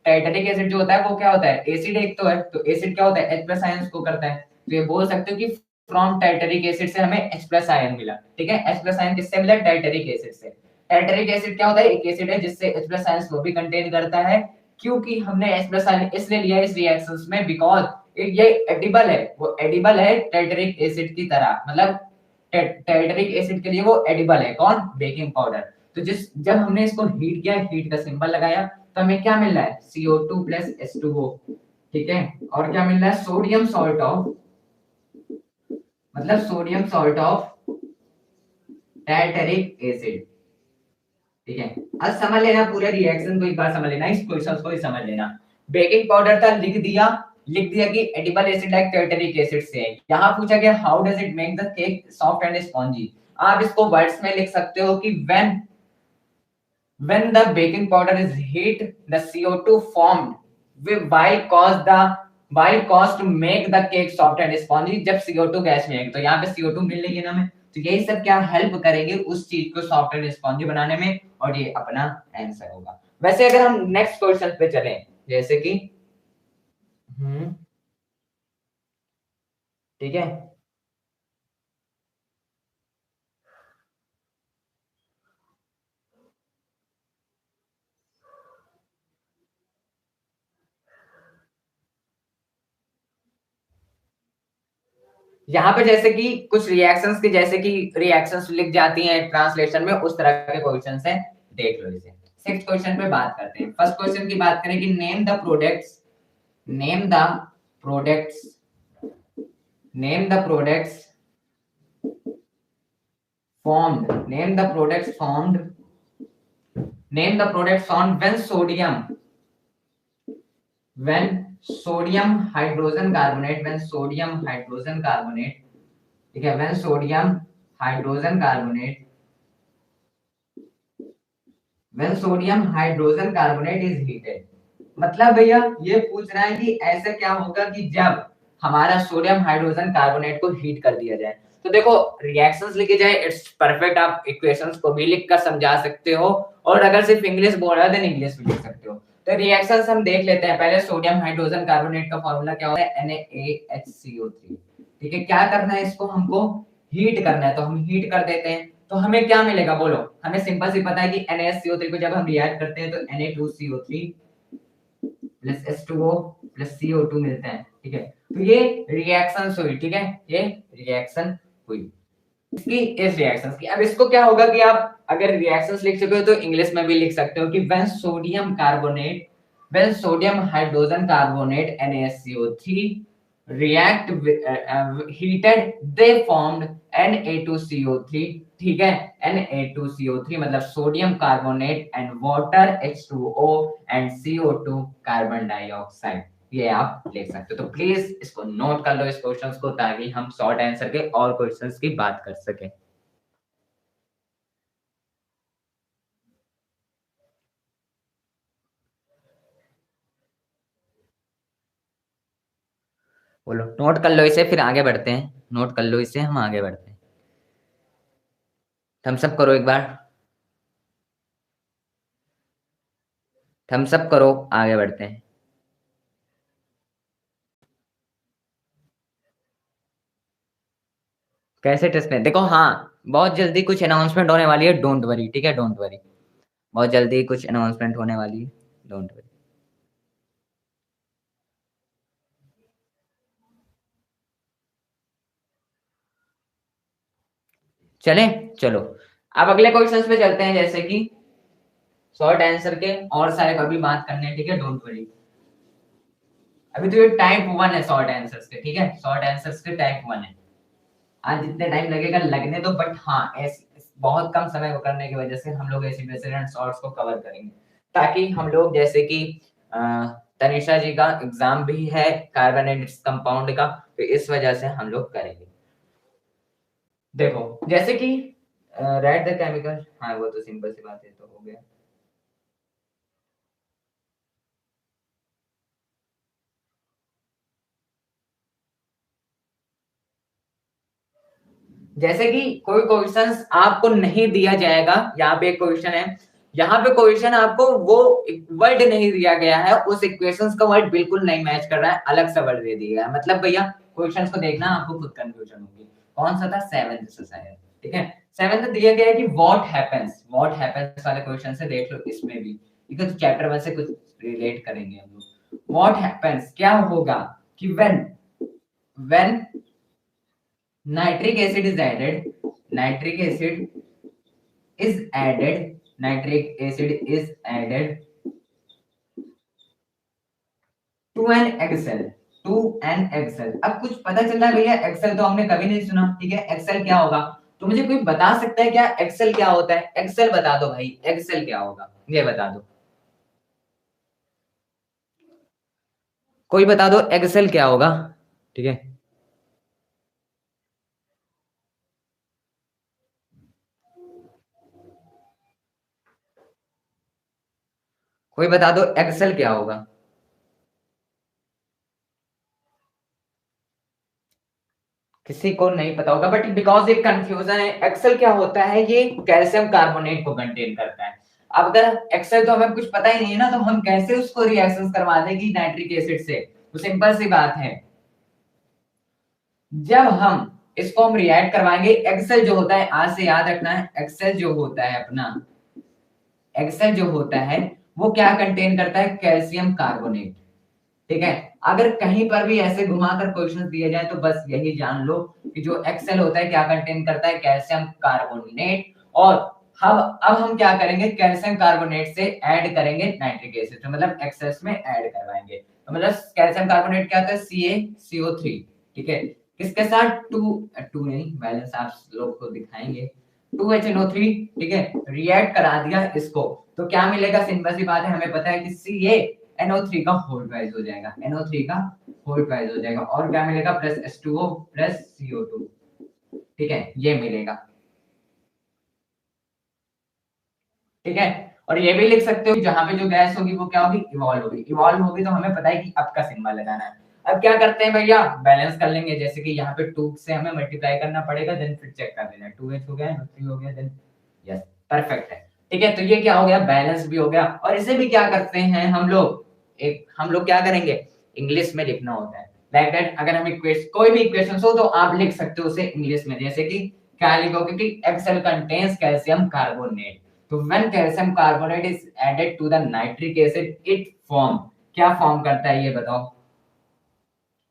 टाइटेरिक एसिड जो होता है वो क्या होता है, एसिड एक तो है, तो एसिड क्या होता है, H प्लस आयंस को करता है। तो ये बोल सकते हो कि फ्रॉम टाइटेरिक एसिड से हमें H प्लस आयन मिला। ठीक है, H प्लस आयन किससे मिला, टाइटेरिक एसिड से। टाइटेरिक एसिड क्या होता है, एक एसिड है जिससे H प्लस आयंस वो भी कंटेन करता है। क्योंकि हमने H प्लस आयन इसलिए लिया इस रिएक्शंस में बिकॉज ये एडिबल है, वो एडिबल है टाइटेरिक एसिड की तरह, मतलब टाइटेरिक एसिड के लिए वो एडिबल है, कौन, बेकिंग पाउडर। तो जिस जब हमने इसको हीट किया, हीट का सिंबल लगाया, तो हमें क्या मिल रहा है, CO2 प्लस H2O। ठीक है, और क्या मिल रहा है, सोडियम सॉल्ट ऑफ, मतलब सोडियम सॉल्ट ऑफ टाइटेरिक एसिड। ठीक है, अब समझ लेना पूरे रिएक्शन को, एक बार समझ लेना, इस क्वेश्चन को ही समझ लेना। बेकिंग पाउडर था, लिख दिया कि एडिबल एसिड लाइक टाइटेरिक एसिड से है। यहाँ पूछा गया how does it make the cake soft and spongy. आप इसको वर्ड्स में लिख सकते हो कि when the baking powder is heat, the CO2 formed while caused to make the cake soft and spongy। जब CO2 गैस में है तो यहाँ पे CO2 मिल रही है ना हमें, तो यही सब क्या हेल्प करेंगे उस चीज को सॉफ्ट एंड स्पॉन्जी बनाने में, और ये अपना आंसर होगा। वैसे अगर हम नेक्स्ट क्वेश्चन पे चलें, जैसे कि ठीक है, यहाँ पे जैसे कि कुछ रिएक्शंस के जैसे कि रिएक्शंस लिख जाती हैं ट्रांसलेशन में, उस तरह के क्वेश्चन है, देख लो इसे। सिक्स्थ क्वेश्चन पे बात करते हैं। फर्स्ट क्वेश्चन की बात करें कि name the products name the products formed name the products formed name the products formed when sodium hydrogen carbonate, ठीक है, when sodium hydrogen carbonate is heated। मतलब भैया ये पूछ रहा है कि ऐसा क्या होगा कि जब हमारा सोडियम हाइड्रोजन कार्बोनेट को हीट कर दिया जाए। तो देखो रिएक्शंस लिखे जाए इट्स परफेक्ट, आप इक्वेशंस को भी लिख कर समझा सकते हो, और अगर सिर्फ इंग्लिश बोल रहा है देन इंग्लिश भी लिख सकते हो। तो रिएक्शंस हम देख लेते हैं। पहले सोडियम हाइड्रोजन कार्बोनेट का फॉर्मूला क्या होता है, NaHCO3। ठीक है, क्या करना है, इसको हमको हीट करना है, तो हम हीट कर देते हैं, तो हमें क्या मिलेगा बोलो। हमें सिंपल सी पता है कि NaCO3 को जब हम रिएक्ट करते हैं तो Na2CO3 plus H2O plus CO2 मिलते हैं। ठीक है, तो ये रिएक्शन हुई। ठीक है, ये रिएक्शन हुई इसकी, इस रिएक्शन की। अब इसको क्या होगा कि आप अगर रिएक्शंस लिख चुके हो तो इंग्लिश में भी लिख सकते हो कि when sodium hydrogen carbonate NaCO3 react heated they formed Na2CO3। ठीक है, Na2CO3 मतलब sodium carbonate and water H2O and CO2 carbon dioxide. ये आप लिख सकते हो। तो प्लीज इसको नोट कर लो इस क्वेश्चंस को, ताकि हम शॉर्ट आंसर के और क्वेश्चंस की बात कर सकें। बोलो, नोट कर लो इसे, फिर आगे बढ़ते हैं। नोट कर लो इसे, हम आगे बढ़ते हैं। थम्स अप करो एक बार, थम्स अप करो, आगे बढ़ते हैं। कैसे टेस्ट में देखो, हाँ बहुत जल्दी कुछ अनाउंसमेंट होने वाली है, डोंट वरी। ठीक है, डोंट वरी, बहुत जल्दी कुछ अनाउंसमेंट होने वाली है, डोंट वरी। चलें, चलो अब अगले क्वेश्चंस पे चलते हैं, जैसे कि शॉर्ट आंसर के और सारे कभी बात करने हैं। ठीक है, डोंट वरी। अभी तो ये टाइप 1 है शॉर्ट आंसर्स के। ठीक है, शॉर्ट आंसर्स के टाइप 1 है। आज जितने टाइम लगेगा लगने दो, बट हाँ बहुत कम समय को करने की वजह से हम लोग एसिड बेसिस एंड सॉल्ट्स को कवर करेंगे, ताकि हम लोग जैसे कि तनिषा जी का एग्जाम भी है कार्बोनेटेड कंपाउंड का, तो इस वजह से हम लोग करेंगे। देखो जैसे कि राइट द केमिकल, हाँ वो तो सिंपल सी बात है, तो हो गया। जैसे कि कोई क्वेश्चन आपको नहीं दिया जाएगा, यहाँ पे एक क्वेश्चन है, यहाँ पे क्वेश्चन आपको वो वर्ड नहीं दिया गया है, उस इक्वेशंस का वर्ड बिल्कुल नहीं मैच कर रहा है, अलग सा वर्ड दे दिया है, मतलब भैया क्वेश्चंस को देखना आपको खुद कंफ्यूजन होगी। कौन सा था? सेवेंथ से शायद, ठीक है। सेवेंथ दिया गया है कि व्हाट हैपेंस वाले क्वेश्चन से देख लो इसमें भी, ठीक है। तो चैप्टर 1 से कुछ रिलेट करेंगे हम लोग। व्हाट हैपेंस क्या होगा कि when nitric acid is added nitric acid nitric acid is added to an eggshell अब कुछ पता चल रहा है भैया, एक्सेल तो हमने कभी नहीं सुना, ठीक है। एक्सेल क्या होगा? तो मुझे कोई बता सकता है क्या एक्सेल क्या होता है? एक्सेल बता दो भाई, एक्सेल क्या होगा ये बता दो, कोई बता दो एक्सेल क्या होगा, ठीक है। कोई बता दो एक्सेल क्या होगा। किसी को नहीं पता होगा, बट बिकॉज एक कंफ्यूजन है। एक्सेल क्या होता है? ये कैल्शियम कार्बोनेट को कंटेन करता है। अब अगर एक्सेल तो हमें कुछ पता ही नहीं है ना, तो हम कैसे उसको रिएक्शंस करवा देंगे नाइट्रिक एसिड से? तो सिंपल सी बात है, जब हम इसको हम रिएक्ट करवाएंगे, एक्सेल जो होता है, आज से याद रखना है, एक्सेल जो होता है अपना, एक्सेल जो होता है वो क्या कंटेन करता है? कैल्शियम कार्बोनेट, ठीक है। अगर कहीं पर भी ऐसे घुमाकर क्वेश्चन दिए जाए तो बस यही जान लो कि जो एक्सेल होता है क्या कंटेन करता है? Calcium carbonate. और अब हम क्या करेंगे? कैल्शियम कार्बोनेट से ऐड करेंगे नाइट्रिक एसिड, तो मतलब एक्सेस में ऐड करवाएंगे। तो मतलब कैल्शियम कार्बोनेट क्या होता है? CaCO3, ठीक है। किसके साथ? टू टू नहीं, बैलेंस आप लोग को दिखाएंगे, 2HNO3, ठीक है। रिएक्ट करा दिया इसको, तो क्या मिलेगा? सिंपल सी बात है, हमें पता है कि NO3 का होल प्राइस हो जाएगा, NO3 का होल प्राइस हो जाएगा, और क्या मिलेगा? प्लस H2O प्लस CO2, ठीक है, ये मिलेगा, ठीक है। और ये भी लिख सकते हो जहां पे जो गैस होगी वो क्या होगी? इवॉल्व होगी, तो हमें पता है कि अब का सिंबल लगाना है। अब क्या करते हैं भैया? बैलेंस कर लेंगे, जैसे कि यहाँ पे 2 से हमें मल्टीप्लाई करना पड़ेगा, देन फिर चेक कर लेना, 2H हो गया, NO3 हो गया, देन यस, परफेक्ट है, ठीक है। तो ये क्या हो गया? बैलेंस भी हो गया। और इसे भी क्या करते हैं हम लोग? हम लोग क्या करेंगे? इंग्लिश में लिखना होता है, लाइक दैट। अगर हमें कोई भी इक्वेशन हो तो आप लिख सकते हो उसे इंग्लिश में, जैसे कि क्या लिखोगे कि एक्सेल कंटेन्स कैल्शियम कार्बोनेट, तो when calcium carbonate is added to the nitric acid, it form, क्या फॉर्म करता है ये बताओ,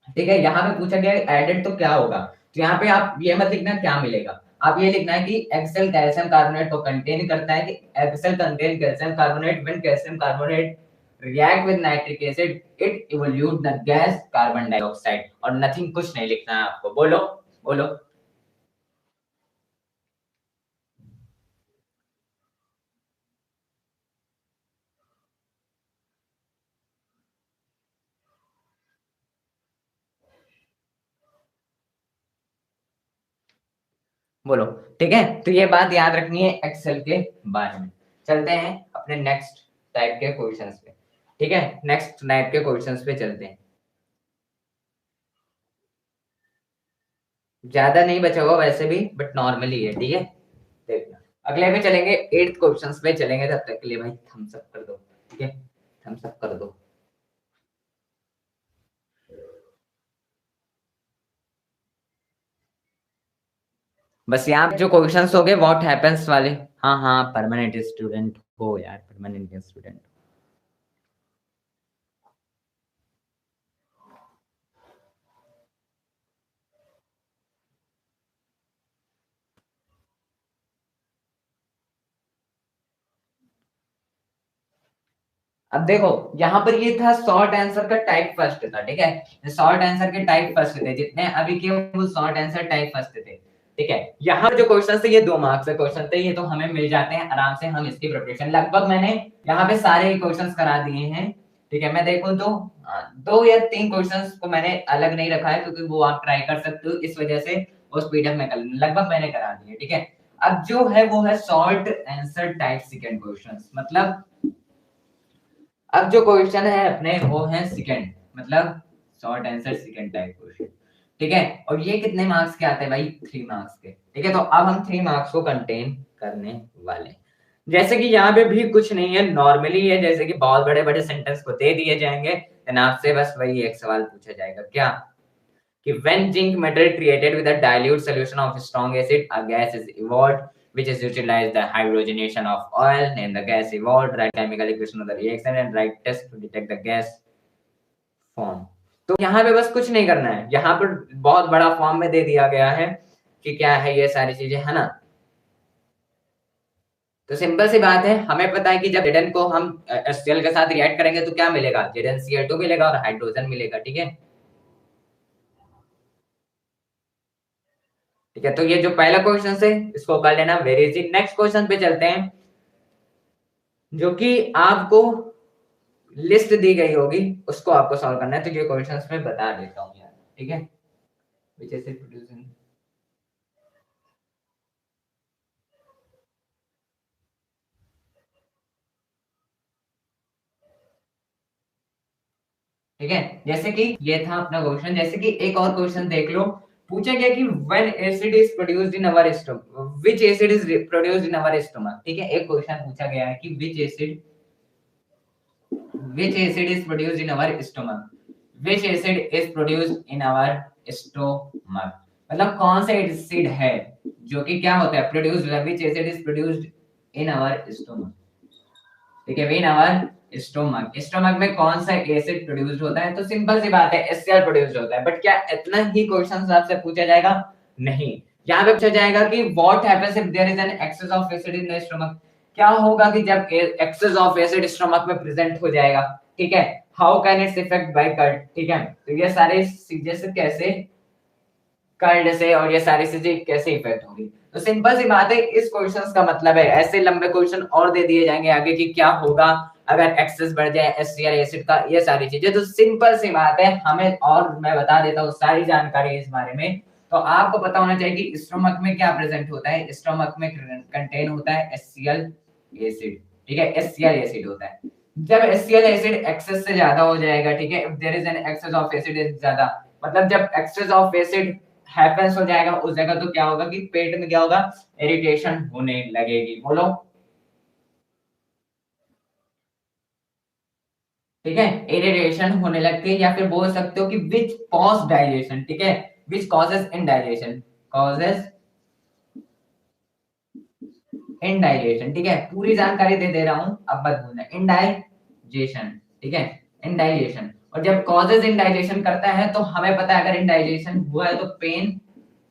ठीक है। यहाँ पे पूछा गया एडेड तो क्या होगा, तो यहाँ पे आप ये मत लिखना क्या मिलेगा, आप ये लिखना है कि एक्सेल कैल्शियम कार्बोनेट को कंटेन करता है, कि eggshell contain calcium carbonate when calcium carbonate react with nitric acid, it evolute the gas carbon dioxide, और नथिंग, कुछ नहीं लिखना है आपको। बोलो बोलो। बोलो, ठीक है। तो ये बात याद रखनी है एक्सेल के बारे में। चलते हैं अपने नेक्स्ट टाइप के क्वेश्चंस पे, ठीक है। नेक्स्ट टाइप के क्वेश्चंस पे चलते हैं। ज्यादा नहीं बचा हुआ वैसे भी, बट नॉर्मली है, ठीक है। देखना, अगले पे चलेंगे, 8th क्वेश्चंस पे चलेंगे, तब तक के लिए भाई थम्स अप कर दो, ठीक है, थम्स अप कर दो। बस यहाँ पे जो क्वेश्चंस हो गए व्हाट हैपेंस वाले, हाँ हाँ, परमानेंट स्टूडेंट हो यार, परमानेंट स्टूडेंट। अब देखो, यहाँ पर ये था शॉर्ट आंसर का टाइप फर्स्ट था, ठीक है। शॉर्ट आंसर के टाइप फर्स्ट थे जितने अभी के, वो शॉर्ट आंसर टाइप फर्स्ट थे, ठीक है। यहाँ जो क्वेश्चन थे ये 2 मार्क्स के क्वेश्चन थे, ये तो हमें मिल जाते हैं आराम से, हम इसकी प्रिपरेशन लगभग मैंने यहाँ पे सारे क्वेश्चन करा दिए हैं, ठीक है, मैं देखूं तो 2 या 3 क्वेश्चंस को मैंने अलग नहीं रखा है, क्योंकि वो आप ट्राई कर सकते हो, इस वजह से उस पीडीएफ में लगभग मैंने करा दिया। ठीक है, अब जो है वो है short answer type second questions. मतलब अब जो क्वेश्चन है अपने वो है सेकंड, मतलब short answer second type question. ठीक है, और ये कितने मार्क्स के आते हैं भाई? 3 मार्क्स के। ठीक है, तो अब हम 3 मार्क्स को कंटेन करने वाले हैं। जैसे कि यहाँ पे भी कुछ नहीं है, नॉर्मली है, जैसे कि बहुत बड़े बड़े सेंटेंस को दे दिए जाएंगे, देन आपसे बस वही एक सवाल पूछा जाएगा, क्या कि when zinc metal treated with a dilute solution of strong acid, a gas is evolved which is utilized the hydrogenation of oil, and the gas evolved, write chemical equation of the reaction and write test to detect the gas form। तो यहाँ पे बस कुछ नहीं करना है, यहाँ पर बहुत बड़ा फॉर्म में दे दिया गया है कि क्या है ये सारी चीजें, है ना। तो सिंपल सी बात है, हमें पता है कि जब Zn को हम HCl के साथ रिएक्ट करेंगे तो क्या मिलेगा? ZnCl2 मिलेगा और हाइड्रोजन मिलेगा। ठीक है, ठीक है, तो ये जो पहला क्वेश्चन है इसको कर लेना वेरी इजी। नेक्स्ट क्वेश्चन पे चलते हैं, जो कि आपको लिस्ट दी गई होगी, उसको आपको सॉल्व करना है। तो ये क्वेश्चंस मैं बता देता हूँ यार, ठीक है। which is producing, ठीक है, जैसे कि ये था अपना क्वेश्चन। जैसे कि एक और क्वेश्चन देख लो, पूछा गया कि when acid is produced in our stomach, which acid is produced in our stomach। ठीक है, एक क्वेश्चन पूछा गया है कि which acid is produced in our stomach, which acid is produced in our stomach, मतलब कौन सा एसिड है जो कि क्या होता है, produced, which acid is produced in our stomach। ठीक है, इन आवर स्टोमक, स्टोमक में कौन सा एसिड प्रोड्यूस्ड होता है? तो सिंपल सी बात है, HCl प्रोड्यूस्ड होता है। बट क्या इतना ही क्वेश्चन आपसे पूछा जाएगा? नहीं, यहाँ पे पूछा जाएगा कि what happens if there is an excess of acid in the stomach. क्या होगा कि जब एक्सेस ऑफ एसिड स्टोमक में प्रेजेंट हो जाएगा, ठीक है, how can its effect by curd. ठीक है, तो ये सारे चीजें से कैसे कर्ड से और ये सारी चीजें कैसे इफेक्ट होगी। तो सिंपल सी बात है, इस क्वेश्चंस का मतलब है, ऐसे लंबे क्वेश्चन और दे दिए जाएंगे आगे कि क्या होगा अगर एक्सेस बढ़ जाए HCl एसिड का, ये सारी चीजें। तो सिंपल सी बात है हमें, और मैं बता देता हूँ सारी जानकारी इस बारे में। तो आपको पता होना चाहिए कि स्टोमक में क्या प्रेजेंट होता है। स्टोमक में कंटेन होता है HCl एसिड। ठीक है, HCl एसिड होता है। जब HCl एसिड एक्सेस से ज्यादा हो जाएगा, ठीक है, if there is an excess of acid is ज्यादा, मतलब जब एक्सेस ऑफ एसिड हैपेंस हो जाएगा उस जगह, तो क्या होगा कि पेट में क्या होगा, इरिटेशन होने लगेगी। बोलो, ठीक है, इरिटेशन होने लगती है, या फिर बोल सकते हो कि विच कॉज डाइजेशन। ठीक है, which causes indigestion, causes indigestion. ठीक है, पूरी जानकारी दे दे रहा हूं, अब मत भूलना, इनडाइजेशन। ठीक है, इनडाइजेशन। और जब कॉजेस इनडाइजेशन करता है तो हमें पता है अगर इनडाइजेशन हुआ है तो पेन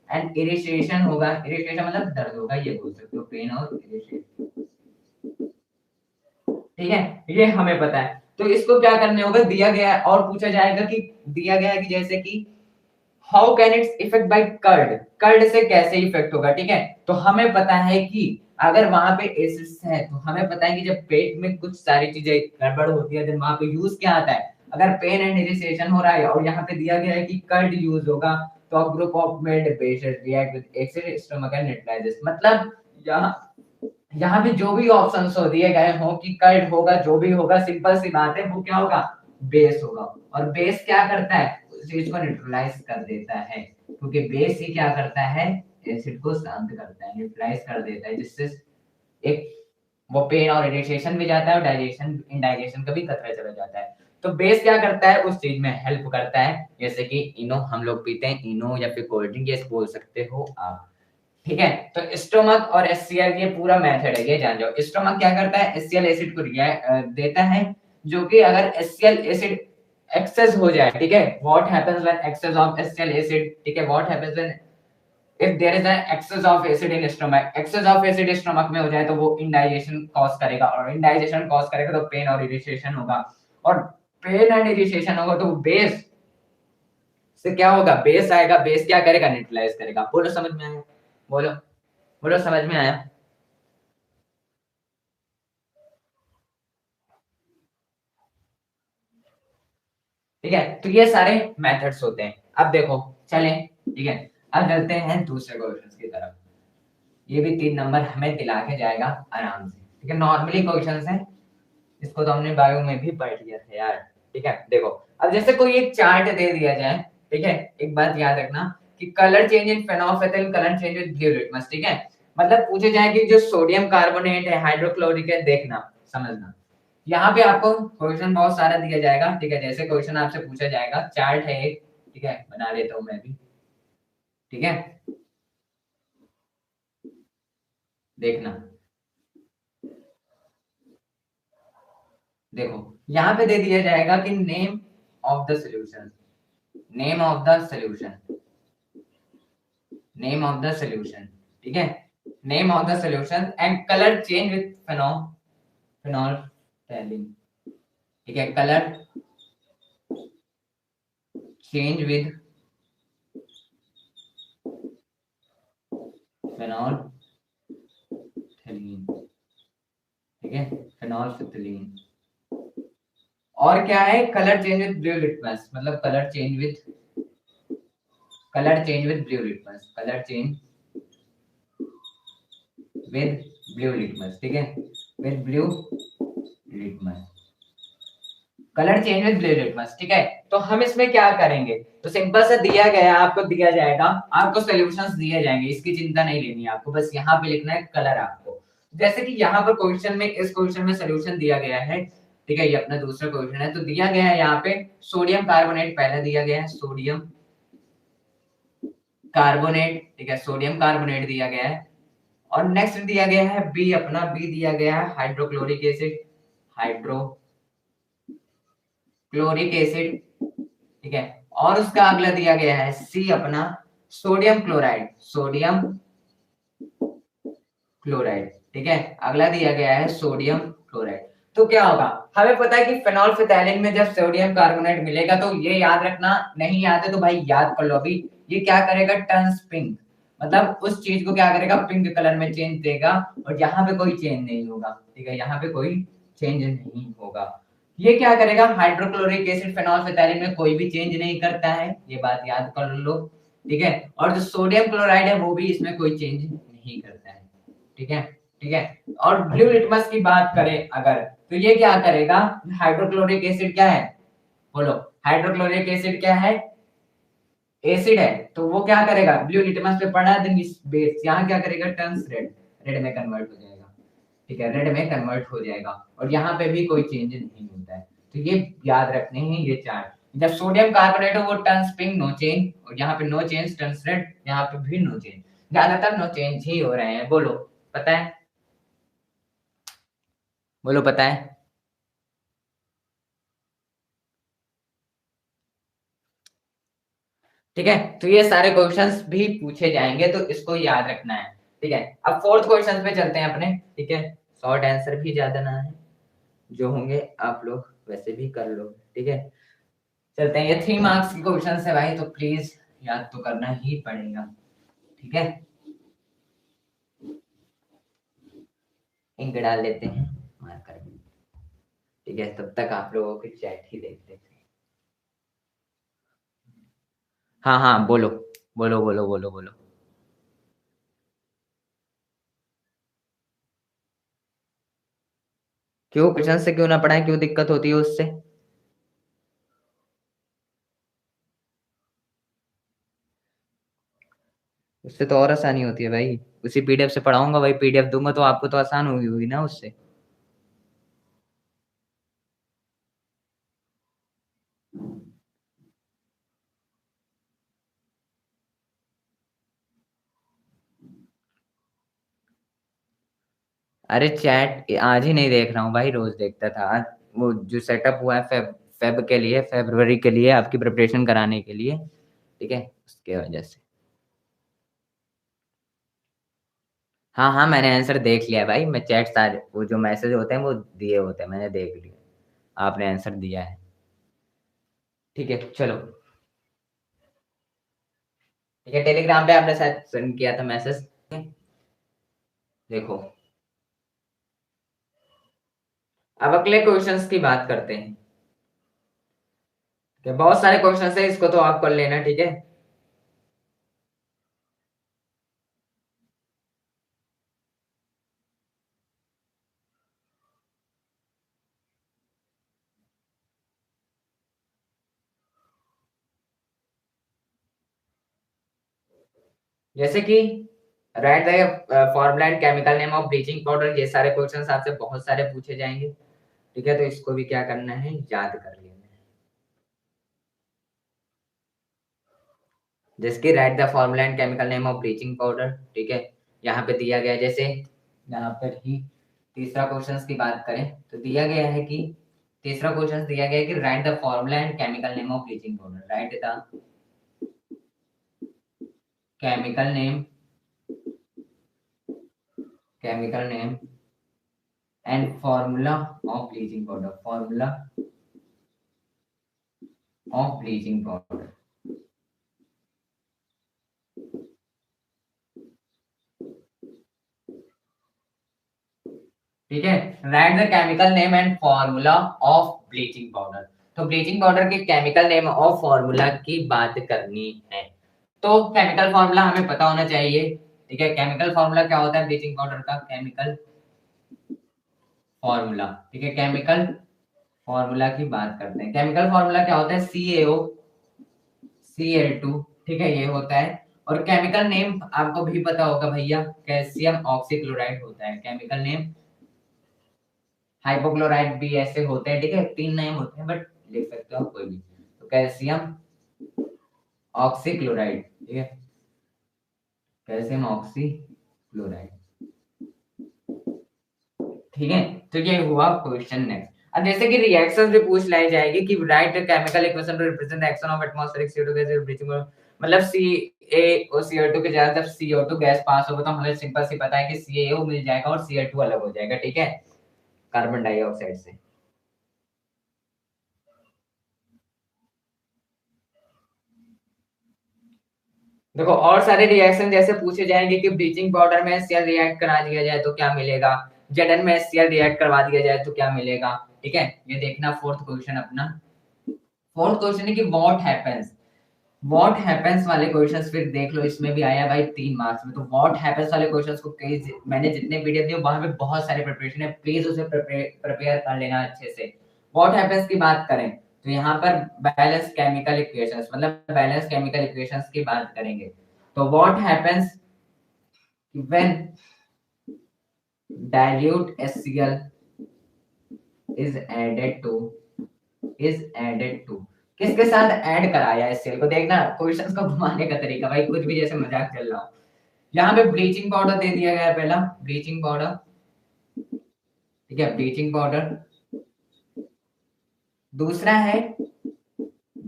एंड इरिटेशन होगा। इरिटेशन मतलब दर्द होगा, ये बोल सकते हो, पेन और इरिटेशन। ठीक है, ये हमें पता है। तो इसको क्या करने होगा, दिया गया है और पूछा जाएगा कि, दिया गया है कि जैसे कि how can its effect by curd, curd से कैसे इफेक्ट होगा। ठीक है, तो हमें पता है कि अगर वहां पे एसिड्स है तो हमें पता है कि जब पेट में कुछ सारी चीजें गड़बड़ होती है, तो वहां पे यूज क्या आता है, अगर पेन एंड इरिटेशन हो रहा है और यहाँ पे दिया गया है कि कर्ड यूज होगा, तो group of mild bases react with acid stomach and neutralises. मतलब यहाँ यहाँ पे जो भी ऑप्शंस हो दिए गए हो कि कर्ड होगा, जो भी होगा, सिंपल सी बात है, वो क्या होगा, बेस होगा। और बेस क्या करता है, उस चीज को न्यूट्रलाइज कर देता है, क्योंकि बेस ही क्या करता है, एसिड को शांत करता है, न्यूट्रलाइज कर देता है, जिससे एक वो पेन और इरिटेशन भी जाता है और डाइजेशन, इंडाइजेशन का भी खतरा चला जाता है। तो बेस क्या करता है, उस चीज में हेल्प करता है। जैसे कि इनो हम लोग पीते हैं, इनो या फिर कोल्ड ड्रिंक, ये बोल सकते हो आप। ठीक है, तो स्टोमक और HCl ये पूरा मेथड है, ये जान जाओ। स्टोमक क्या करता है, HCl एसिड को देता है, जो कि अगर HCl एसिड एक्सेस हो जाए, ठीक है, what happens when excess of HCl acid, ठीक है, what happens when if there is an excess of acid in stomach, excess of acid stomach में हो जाए तो वो इंडाइजेशन कॉज करेगा, और इंडाइजेशन कॉज करेगा तो पेन और इरिटेशन होगा, और पेन एंड इरिटेशन होगा तो बेस से क्या होगा, बेस आएगा, बेस क्या करेगा, न्यूट्रलाइज करेगा। बोलो समझ में आया? बोलो, बोलो समझ में आया? ठीक है, तो ये सारे मेथड्स होते हैं। अब देखो चले, ठीक है, अब चलते हैं दूसरे क्वेश्चन की तरफ। ये भी 3 नंबर हमें दिला के जाएगा आराम से, ठीक है, नॉर्मली क्वेश्चन है, इसको तो हमने बायो में भी पढ़ लिया था यार। ठीक है, देखो अब जैसे कोई एक चार्ट दे दिया जाए, ठीक है, एक बात याद रखना कि colour change in phenolphthalein, colour change with blue litmus, ठीक है, मतलब पूछे जाए कि जो सोडियम कार्बोनेट है, हाइड्रोक्लोरिक है, देखना समझना। यहाँ पे आपको क्वेश्चन बहुत सारा दिया जाएगा, ठीक है, जैसे क्वेश्चन आपसे पूछा जाएगा, चार्ट है एक, ठीक है, बना लेता हूँ मैं भी, ठीक है, देखना। देखो यहाँ पे दे दिया जाएगा कि name of the solution, name of the solution, name of the solution, ठीक है, name of the solution and colour change with phenolphthalein, ठीक है, कलर चेंज विद फेनोल्फथालीन, ठीक है, फेनोल्फथालीन। और क्या है, colour change with blue litmus, मतलब colour change with blue litmus, colour change with blue litmus, ठीक है, with blue litmus, colour change with blue litmus, ठीक है। तो हम इसमें क्या करेंगे, तो सिंपल से दिया गया है, आपको दिया जाएगा, आपको सॉल्यूशंस दिए जाएंगे, इसकी चिंता नहीं लेनी है आपको, बस यहाँ पे लिखना है कलर आपको। जैसे कि यहाँ पर क्वेश्चन में, इस क्वेश्चन में सॉल्यूशन दिया गया है, ठीक है, ये अपना दूसरा क्वेश्चन है, तो दिया गया है यहाँ पे सोडियम कार्बोनेट पहले दिया गया है, सोडियम कार्बोनेट, ठीक है, सोडियम कार्बोनेट दिया गया है, और नेक्स्ट दिया गया है बी, अपना बी दिया गया है हाइड्रोक्लोरिक एसिड, हाइड्रोक्लोरिक एसिड, ठीक है, और उसका अगला दिया गया है सी, अपना सोडियम क्लोराइड, सोडियम क्लोराइड, ठीक है, अगला दिया गया है सोडियम क्लोराइड। तो क्या होगा, हमें पता है कि फेनोल्फथालीन में जब सोडियम कार्बोनेट मिलेगा, तो ये याद रखना, नहीं याद है तो भाई याद कर लो अभी, ये क्या करेगा, टर्न्स पिंक, मतलब उस चीज को क्या करेगा, पिंक कलर में चेंज देगा, और यहाँ पे कोई चेंज नहीं होगा, ठीक है, यहाँ पे कोई चेंज नहीं होगा। ये क्या करेगा, हाइड्रोक्लोरिक एसिड फेनोल्फथालीन में कोई भी चेंज नहीं करता है, ये बात याद कर लो, ठीक है, और जो सोडियम क्लोराइड है वो भी इसमें कोई चेंज नहीं करता है, ठीक है, ठीक है। और ब्लू लिटमस की बात करें अगर, तो ये क्या करेगा, हाइड्रोक्लोरिक एसिड क्या है, बोलो, हाइड्रोक्लोरिक एसिड क्या है, एसिड है, तो वो क्या करेगा, ब्लू लिटमस पे पड़ा है, बेस यहाँ क्या करेगा, टर्न्स रेड, रेड में कन्वर्ट हो जाएगा, ठीक है, रेड में कन्वर्ट हो जाएगा, और यहाँ पे भी कोई चेंज नहीं होता है। तो ये याद रखने हैं ये चार्ट, जब सोडियम कार्बोनेट हो वो टर्न्स पिंक, नो चेंज, और यहाँ पे नो चेंज, टर्न्स रेड, यहाँ पे भी नो चेंज, ज्यादातर नो चेंज ही हो रहे हैं, बोलो पता है, बोलो पता है। ठीक है, तो ये सारे क्वेश्चंस भी पूछे जाएंगे, तो इसको याद रखना है, ठीक है। अब फोर्थ क्वेश्चन पे चलते हैं अपने, ठीक है, शॉर्ट आंसर भी ज्यादा ना है, जो होंगे आप लोग वैसे भी कर लो, ठीक है, चलते हैं, ये 3 मार्क्स के क्वेश्चन है भाई, तो प्लीज याद तो करना ही पड़ेगा, ठीक है, इंक डाल लेते हैं मार्कर में, ठीक है, तब तक आप लोगों की चैट ही देख लेते हैं। हाँ हाँ बोलो, बोलो बोलो बोलो बोलो। क्यों, क्वेश्चन से क्यों ना पढ़ाए, क्यों दिक्कत होती है उससे, उससे तो और आसानी होती है भाई, उसी पीडीएफ से पढ़ाऊंगा भाई, पीडीएफ दूंगा तो आपको तो आसान होगी ना उससे। अरे चैट आज ही नहीं देख रहा हूँ भाई, रोज देखता था, आज वो जो सेटअप हुआ है फेब के लिए, फरवरी के लिए आपकी प्रिपरेशन कराने के लिए, ठीक है, उसके वजह से। हाँ हाँ मैंने आंसर देख लिया भाई, मैं चैट सारे वो जो मैसेज होते हैं वो दिए होते हैं, मैंने देख लिया, आपने आंसर दिया है, ठीक है चलो, ठीक है, टेलीग्राम पे आपने शायद सेंड किया था मैसेज, देखो अब अगले क्वेश्चंस की बात करते हैं, बहुत सारे क्वेश्चन है, इसको तो आप कर लेना, ठीक है। जैसे कि write the formula and chemical name of bleaching powder, ये सारे क्वेश्चंस आपसे बहुत सारे पूछे जाएंगे, ठीक है। तो इसको भी क्या करना है, याद कर लेना है। जैसे कि write the formula and chemical name of bleaching powder, ठीक है। यहाँ पे दिया गया है, जैसे यहाँ पर ही तीसरा क्वेश्चन की बात करें तो दिया गया है कि तीसरा क्वेश्चन दिया गया है कि write the formula and chemical name of bleaching powder, right the chemical name, chemical name and formula of bleaching powder, formula of bleaching powder, ठीक है। Right the chemical name and formula of bleaching powder, तो bleaching powder के chemical name और formula की बात करनी है। तो केमिकल फॉर्मूला हमें पता होना चाहिए, ठीक है। केमिकल फॉर्मूला क्या होता है ब्लीचिंग पाउडर का, केमिकल फॉर्मूला, ठीक है। केमिकल फॉर्मूला की बात करते हैं। केमिकल फॉर्मूला क्या होता है, CaO Cl2, ठीक है, ये होता है। और केमिकल नेम आपको भी पता होगा भैया, कैल्शियम ऑक्सीक्लोराइड होता है केमिकल नेम। हाइपोक्लोराइड भी ऐसे होते हैं, ठीक है, 3 नेम होते हैं, बट लिख सकते हो कोई भी। तो कैल्शियम ऑक्सीक्लोराइड, ठीक है, कैल्शियम ऑक्सीक्लोराइड, ठीक है। तो ये हुआ क्वेश्चन नेक्स्ट। अब जैसे कि रिएक्शंस भी पूछ लाई जाएगी कि right chemical equation two represent the action of atmospheric CO2 gas breathing, मतलब CaO CO2 के जगह जब CO2 गैस पास होगा तो हमें सिंपल सी पता है कि CaO मिल जाएगा और Cl2 अलग हो जाएगा, ठीक है, कार्बन डाइऑक्साइड से। देखो और सारे रिएक्शन जैसे पूछे जाएंगे कि ब्लीचिंग पाउडर में HCl रिएक्ट करा दिया जाए तो क्या मिलेगा, Zn में HCl रिएक्ट करवा दिया जाए तो क्या मिलेगा, ठीक है। ये देखना फोर्थ क्वेश्चन अपना। फोर्थ क्वेश्चन है कि व्हाट हैपेंस वाले क्वेश्चंस फिर देख लो, इसमें भी आया भाई 3 मार्क्स में। तो व्हाट हैपेंस वाले क्वेश्चंस को कई, मैंने जितने पीडीएफ दिए वहां पे बहुत सारे प्रिपरेशन है, प्लीज उसे प्रिपेयर कर लेना अच्छे से। व्हाट हैपेंस की बात करें तो यहाँ पर बैलेंस केमिकल इक्वेशंस, मतलब बैलेंस केमिकल इक्वेशंस की बात करेंगे। तो what happens when dilute HCl is added to, किसके साथ ऐड कराया HCl को, देखना क्वेश्चंस को घुमाने का तरीका भाई, कुछ भी जैसे मजाक चल रहा हो। यहाँ पे ब्लीचिंग पाउडर दे दिया गया है, पहला ब्लीचिंग पाउडर, ठीक है, ब्लीचिंग पाउडर। दूसरा है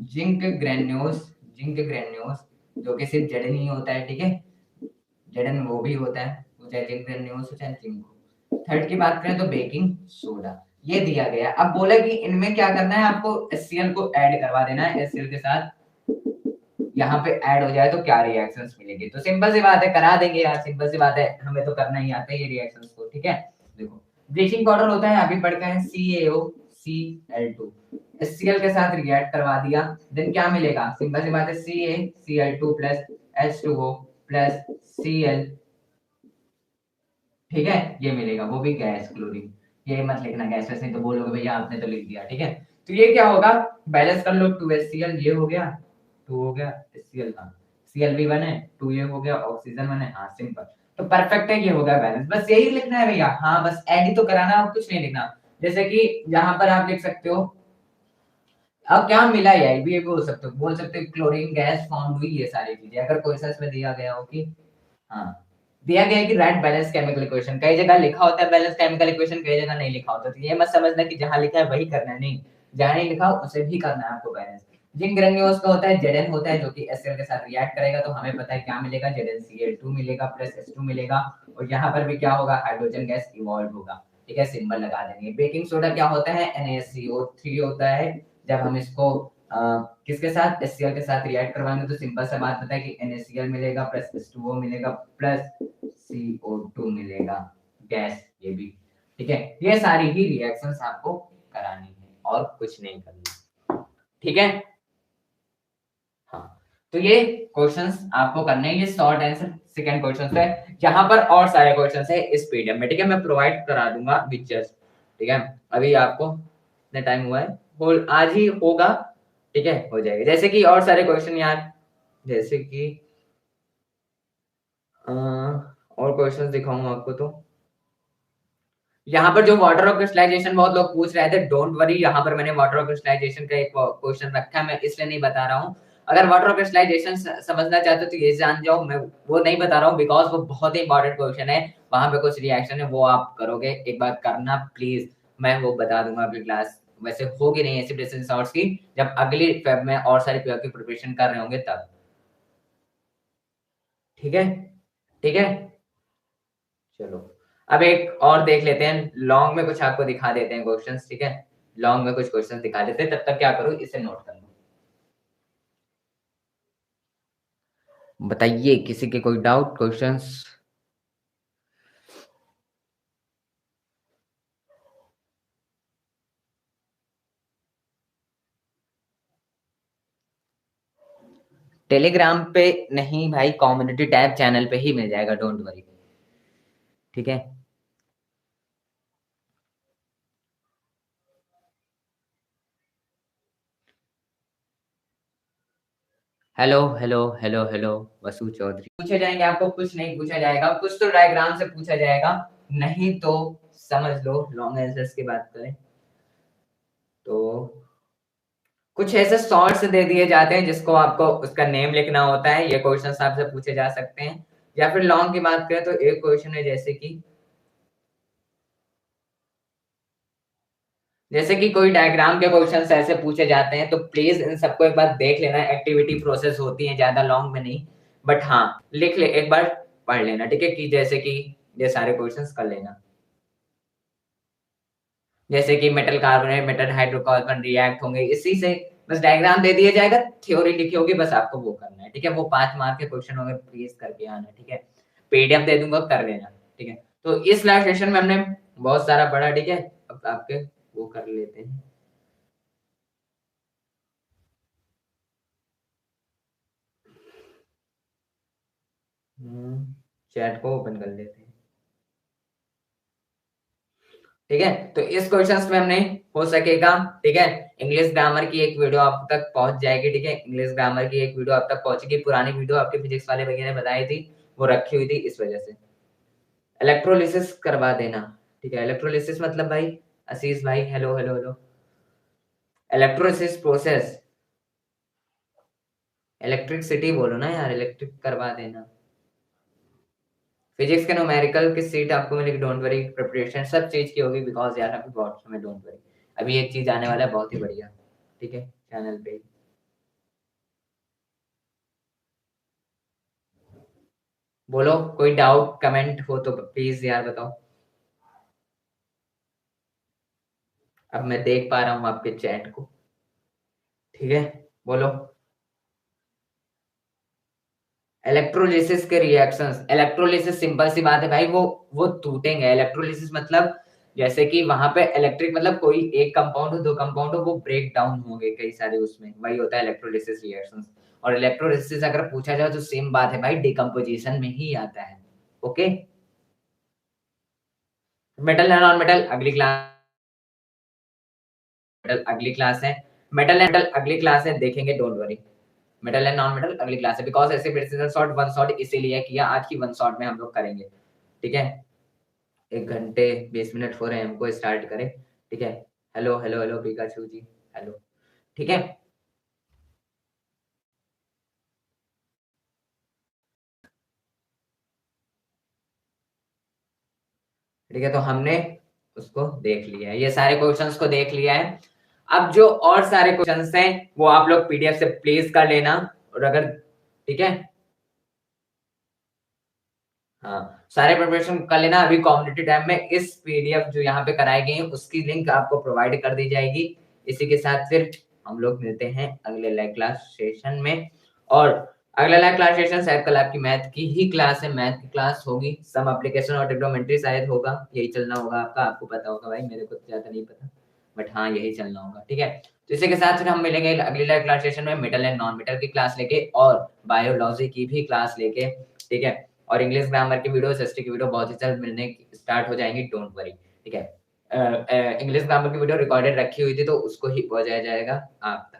जिंक ग्रेन्यूल्स, जिंक ग्रेन्यूल्स जो कि सिर्फ जड़न ही होता है, ठीक है, जड़न वो भी होता है, वो चाहे जिंक ग्रेन्यूल्स हो चाहे जिंक हो। थर्ड की बात करें तो बेकिंग सोडा, ये दिया गया। अब बोला कि इनमें क्या करना है, आपको HCl को ऐड करवा देना है, HCl के साथ यहाँ पे ऐड हो जाए तो क्या रिएक्शंस मिलेगी। तो सिंपल सी बात है, करा देंगे यार, सिंपल सी बात है, हमें तो करना ही आता है ये रिएक्शंस को, ठीक है। देखो ब्लीचिंग पाउडर होता है, अभी पढ़ के हैं CaOCl2, HCl के साथ रिएक्ट करवा दिया, देन क्या मिलेगा, सिंपल सी बात है CaCl2 plus H2O plus Cl, ठीक है, ये मिलेगा, वो भी गैस क्लोरीन। ये मत लिखना गैस, वैसे तो बोलोगे भैया आपने तो लिख दिया, ठीक है। तो ये क्या होगा, बैलेंस कर लो, 2HCl ये हो गया, 2 हो गया HCl का, Cl भी 1 है, 2 ये हो गया, ऑक्सीजन 1 है, हाँ सिंपल। तो परफेक्ट है, ये हो गया बैलेंस, बस यही लिखना है भैया, हाँ बस ऐड ही तो कराना, और कुछ नहीं लिखना। जैसे कि यहाँ पर आप लिख सकते हो, अब क्या मिला है ये भी बोल सकते हो क्लोरीन गैस फॉर्म हुई, ये सारी चीजें अगर क्वेश्चंस में दिया गया हो कि हाँ दिया गया है कि राइट बैलेंस केमिकल इक्वेशन, कई जगह लिखा होता है बैलेंस केमिकल इक्वेशन, कई जगह नहीं लिखा होता, तो ये मत समझना कि जहां लिखा है वही करना है, नहीं, जहां नहीं लिखा हो उसे भी करना है आपको बैलेंस। जिन ग्रेन्यूल्स का होता है Zn होता है जो कि HCl के साथ रिएक्ट करेगा, तो हमें पता है क्या मिलेगा, ZnCl2 मिलेगा प्लस H2 मिलेगा, और यहाँ पर भी क्या होगा, हाइड्रोजन गैस इवॉल्व होगा, ठीक है, सिंबल लगा देंगे। बेकिंग सोडा क्या होता है, NaCO3 होता है, जब हम इसको किसके साथ HCl के साथ रिएक्ट करवाएंगे तो सिंपल सा बात पता है कि NaCl मिलेगा प्लस H2O मिलेगा प्लस CO2 मिलेगा, गैस ये भी, ठीक है। ये सारी ही रिएक्शंस आपको करानी है और कुछ नहीं करना, ठीक है। हाँ, तो ये क्वेश्चंस आपको करने हैं, ये शॉर्ट आंसर सेकंड क्वेश्चन है। यहाँ पर और सारे क्वेश्चंस है इस पीडीएफ में, ठीक है, मैं प्रोवाइड करा दूंगा पिक्चर्स, ठीक है। अभी आपको कितना टाइम हुआ है, आज ही होगा, ठीक है, हो जाएगा। जैसे कि और सारे क्वेश्चन यार, जैसे कि और क्वेश्चंस दिखाऊंगा आपको। तो यहाँ पर जो वाटर ऑफ क्रिस्टलाइजेशन बहुत लोग पूछ रहे थे, डोंट वरी, यहाँ पर मैंने वाटर ऑफ क्रिस्टलाइजेशन का एक क्वेश्चन रखा है, मैं इसलिए नहीं बता रहा हूँ। अगर वाटर ऑफ क्रिस्टलाइजेशन समझना चाहते हो तो ये जान जाओ, मैं वो नहीं बता रहा हूँ बिकॉज वो बहुत ही इंपॉर्टेंट क्वेश्चन है, वहां पे कुछ रिएक्शन है वो आप करोगे, एक बार करना प्लीज, मैं वो बता दूंगा अपनी क्लास। वैसे होगी नहीं ऐसी डिस्टेंस शॉर्ट्स की, जब अगली फेब में और सारी पेपर की प्रिपरेशन कर रहे होंगे तब, ठीक है, ठीक है। चलो, अब एक और देख लेते हैं, लॉन्ग में कुछ आपको दिखा देते हैं क्वेश्चंस, ठीक है, लॉन्ग में कुछ क्वेश्चंस दिखा देते हैं, तब तक क्या करो, इसे नोट कर लो। बताइए किसी के कोई डाउट क्वेश्चंस। टेलीग्राम पे नहीं भाई, कम्युनिटी टैब चैनल पे ही मिल जाएगा, डोंट वरी, ठीक है। हेलो हेलो हेलो हेलो, वसु चौधरी। पूछे जाएंगे आपको, कुछ नहीं पूछा जाएगा, कुछ तो डायग्राम से पूछा जाएगा, नहीं तो समझ लो लॉन्ग आंसर्स की बात करें तो कुछ ऐसे शॉर्ट्स दे दिए जाते हैं जिसको आपको उसका नेम लिखना होता है, ये क्वेश्चंस आपसे पूछे जा सकते हैं। या फिर लॉन्ग की बात करें तो एक क्वेश्चन है, जैसे कि कोई डायग्राम के क्वेश्चंस ऐसे पूछे जाते हैं, तो प्लीज इन सबको एक बार देख लेना, एक्टिविटी प्रोसेस होती है, ज्यादा लॉन्ग में नहीं, बट हाँ लिख ले एक बार, पढ़ लेना, ठीक है, कि जैसे कि ये सारे क्वेश्चंस कर लेना। जैसे कि metal carbonate metal hydrocarbon react होंगे, इसी से बस डायग्राम दे दिया जाएगा, थ्योरी लिखी होगी, बस आपको वो करना है, ठीक है। वो 5 मार्क के क्वेश्चन होंगे, प्लीज करके आना, ठीक है। पीडीएफ दे दूंगा, कर लेना, ठीक है। तो इस लास्ट सेशन में हमने बहुत सारा पढ़ा, ठीक है, अब आपके वो कर लेते हैं। चैट को ओपन कर लेते हैं, ठीक है। तो इस क्वेश्चंस में हमने हो सकेगा, ठीक है, इंग्लिश ग्रामर की एक वीडियो आप तक पहुंच जाएगी, ठीक है, इंग्लिश ग्रामर की एक वीडियो आप तक पहुंचेगी, पुरानी वीडियो आपके फिजिक्स वाले भैया ने बताई थी, वो रखी हुई थी इस वजह से। इलेक्ट्रोलिसिस करवा देना, ठीक है, इलेक्ट्रोलिसिस मतलब भाई, आशीष भाई, hello hello hello, electrolysis process, electricity बोलो ना यार, इलेक्ट्रिक करवा देना। फिजिक्स के न्यूमेरिकल की सीट आपको मिलेगी, डोंट वरी, प्रिपरेशन सब चीज की होगी, बिकॉज यार अभी बहुत समय, डोंट वरी, अभी एक चीज आने वाला है बहुत ही बढ़िया, ठीक है, चैनल पे। बोलो कोई डाउट कमेंट हो तो प्लीज यार बताओ। अब मैं देख पा रहा हूँ आपके चैट को, ठीक है, बोलो। इलेक्ट्रोलिसिस के रिएक्शंस, इलेक्ट्रोलिसिस सिंपल सी बात है भाई, वो टूटेंगे, इलेक्ट्रोलिसिस मतलब जैसे कि वहां पे इलेक्ट्रिक मतलब कोई एक कंपाउंड हो, दो कंपाउंड हो, वो ब्रेक डाउन होंगे कई सारे, उसमें वही होता है इलेक्ट्रोलिसिस रिएक्शंस। और इलेक्ट्रोलिसिस अगर पूछा जाए तो सेम बात है भाई, डिकम्पोजिशन में ही आता है, okay. Metal and non metal अगली क्लास, मेटल अगली क्लास है, मेटल एंड मेटल अगली क्लास है, देखेंगे, don't worry. Metal and non metal अगली क्लास है, बिकॉज ऐसे प्रिसिजन शॉट वन शॉट इसीलिए किया, आज की वन शॉट में हम लोग करेंगे, ठीक है। 1 घंटे 20 मिनट हो रहे हैं हमको, स्टार्ट करें, ठीक है। हेलो हेलो हेलो पिकाचू जी, हेलो, ठीक है। ठीक है, तो हमने उसको देख लिया है, ये सारे क्वेश्चंस को देख लिया है। अब जो और सारे क्वेश्चंस हैं वो आप लोग पीडीएफ से प्लीज कर लेना, और अगर, ठीक है, हाँ, सारे प्रिपरेशन कर लेना। अभी कम्युनिटी टैब में इस पीडीएफ जो यहाँ पे कराई गई है उसकी लिंक आपको प्रोवाइड कर दी जाएगी। इसी के साथ फिर हम लोग मिलते हैं अगले लाइव क्लास सेशन में, और अगला लाइव क्लास सेशन शायद कल आपकी मैथ की ही क्लास है, मैथ की क्लास होगी, सम एप्लीकेशन और ट्रिग्नोमेट्री शायद होगा, यही चलना होगा आपका, आपको पता होगा भाई, मेरे को ज्यादा नहीं पता, बट हाँ यही चलना होगा, ठीक है। तो इसी के साथ फिर हम मिलेंगे अगली लाइव क्लास सेशन में मेटल एंड नॉन मेटल की क्लास लेके और बायोलॉजी की भी क्लास लेके, ठीक है। और इंग्लिश ग्रामर की वीडियो, एसएसटी की वीडियो बहुत ही जल्द मिलने स्टार्ट हो जाएंगी, डोंट वरी, ठीक है। इंग्लिश ग्रामर की वीडियो रिकॉर्डेड रखी हुई थी तो उसको ही पहुंचाया जाएगा आप तक,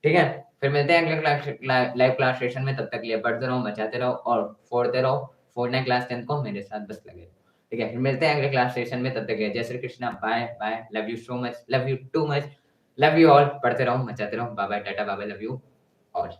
ठीक है। फिर मिलते हैं अगले क्लास लाइव क्लास सेशन में, तब तक के लिए पढ़ते रहो, मचाते रहो और फोड़ते रहो। फोड़ना है क्लास 10 को, मेरे साथ बस लगे रहो, ठीक है। फिर मिलते हैं अगले क्लास सेशन में, तब तक के लिए जय Shri Krishna, bye bye, love you so much, love you too much, love you all. पढ़ते रहो, मचाते रहो, bye bye, tata, bye bye, love you all.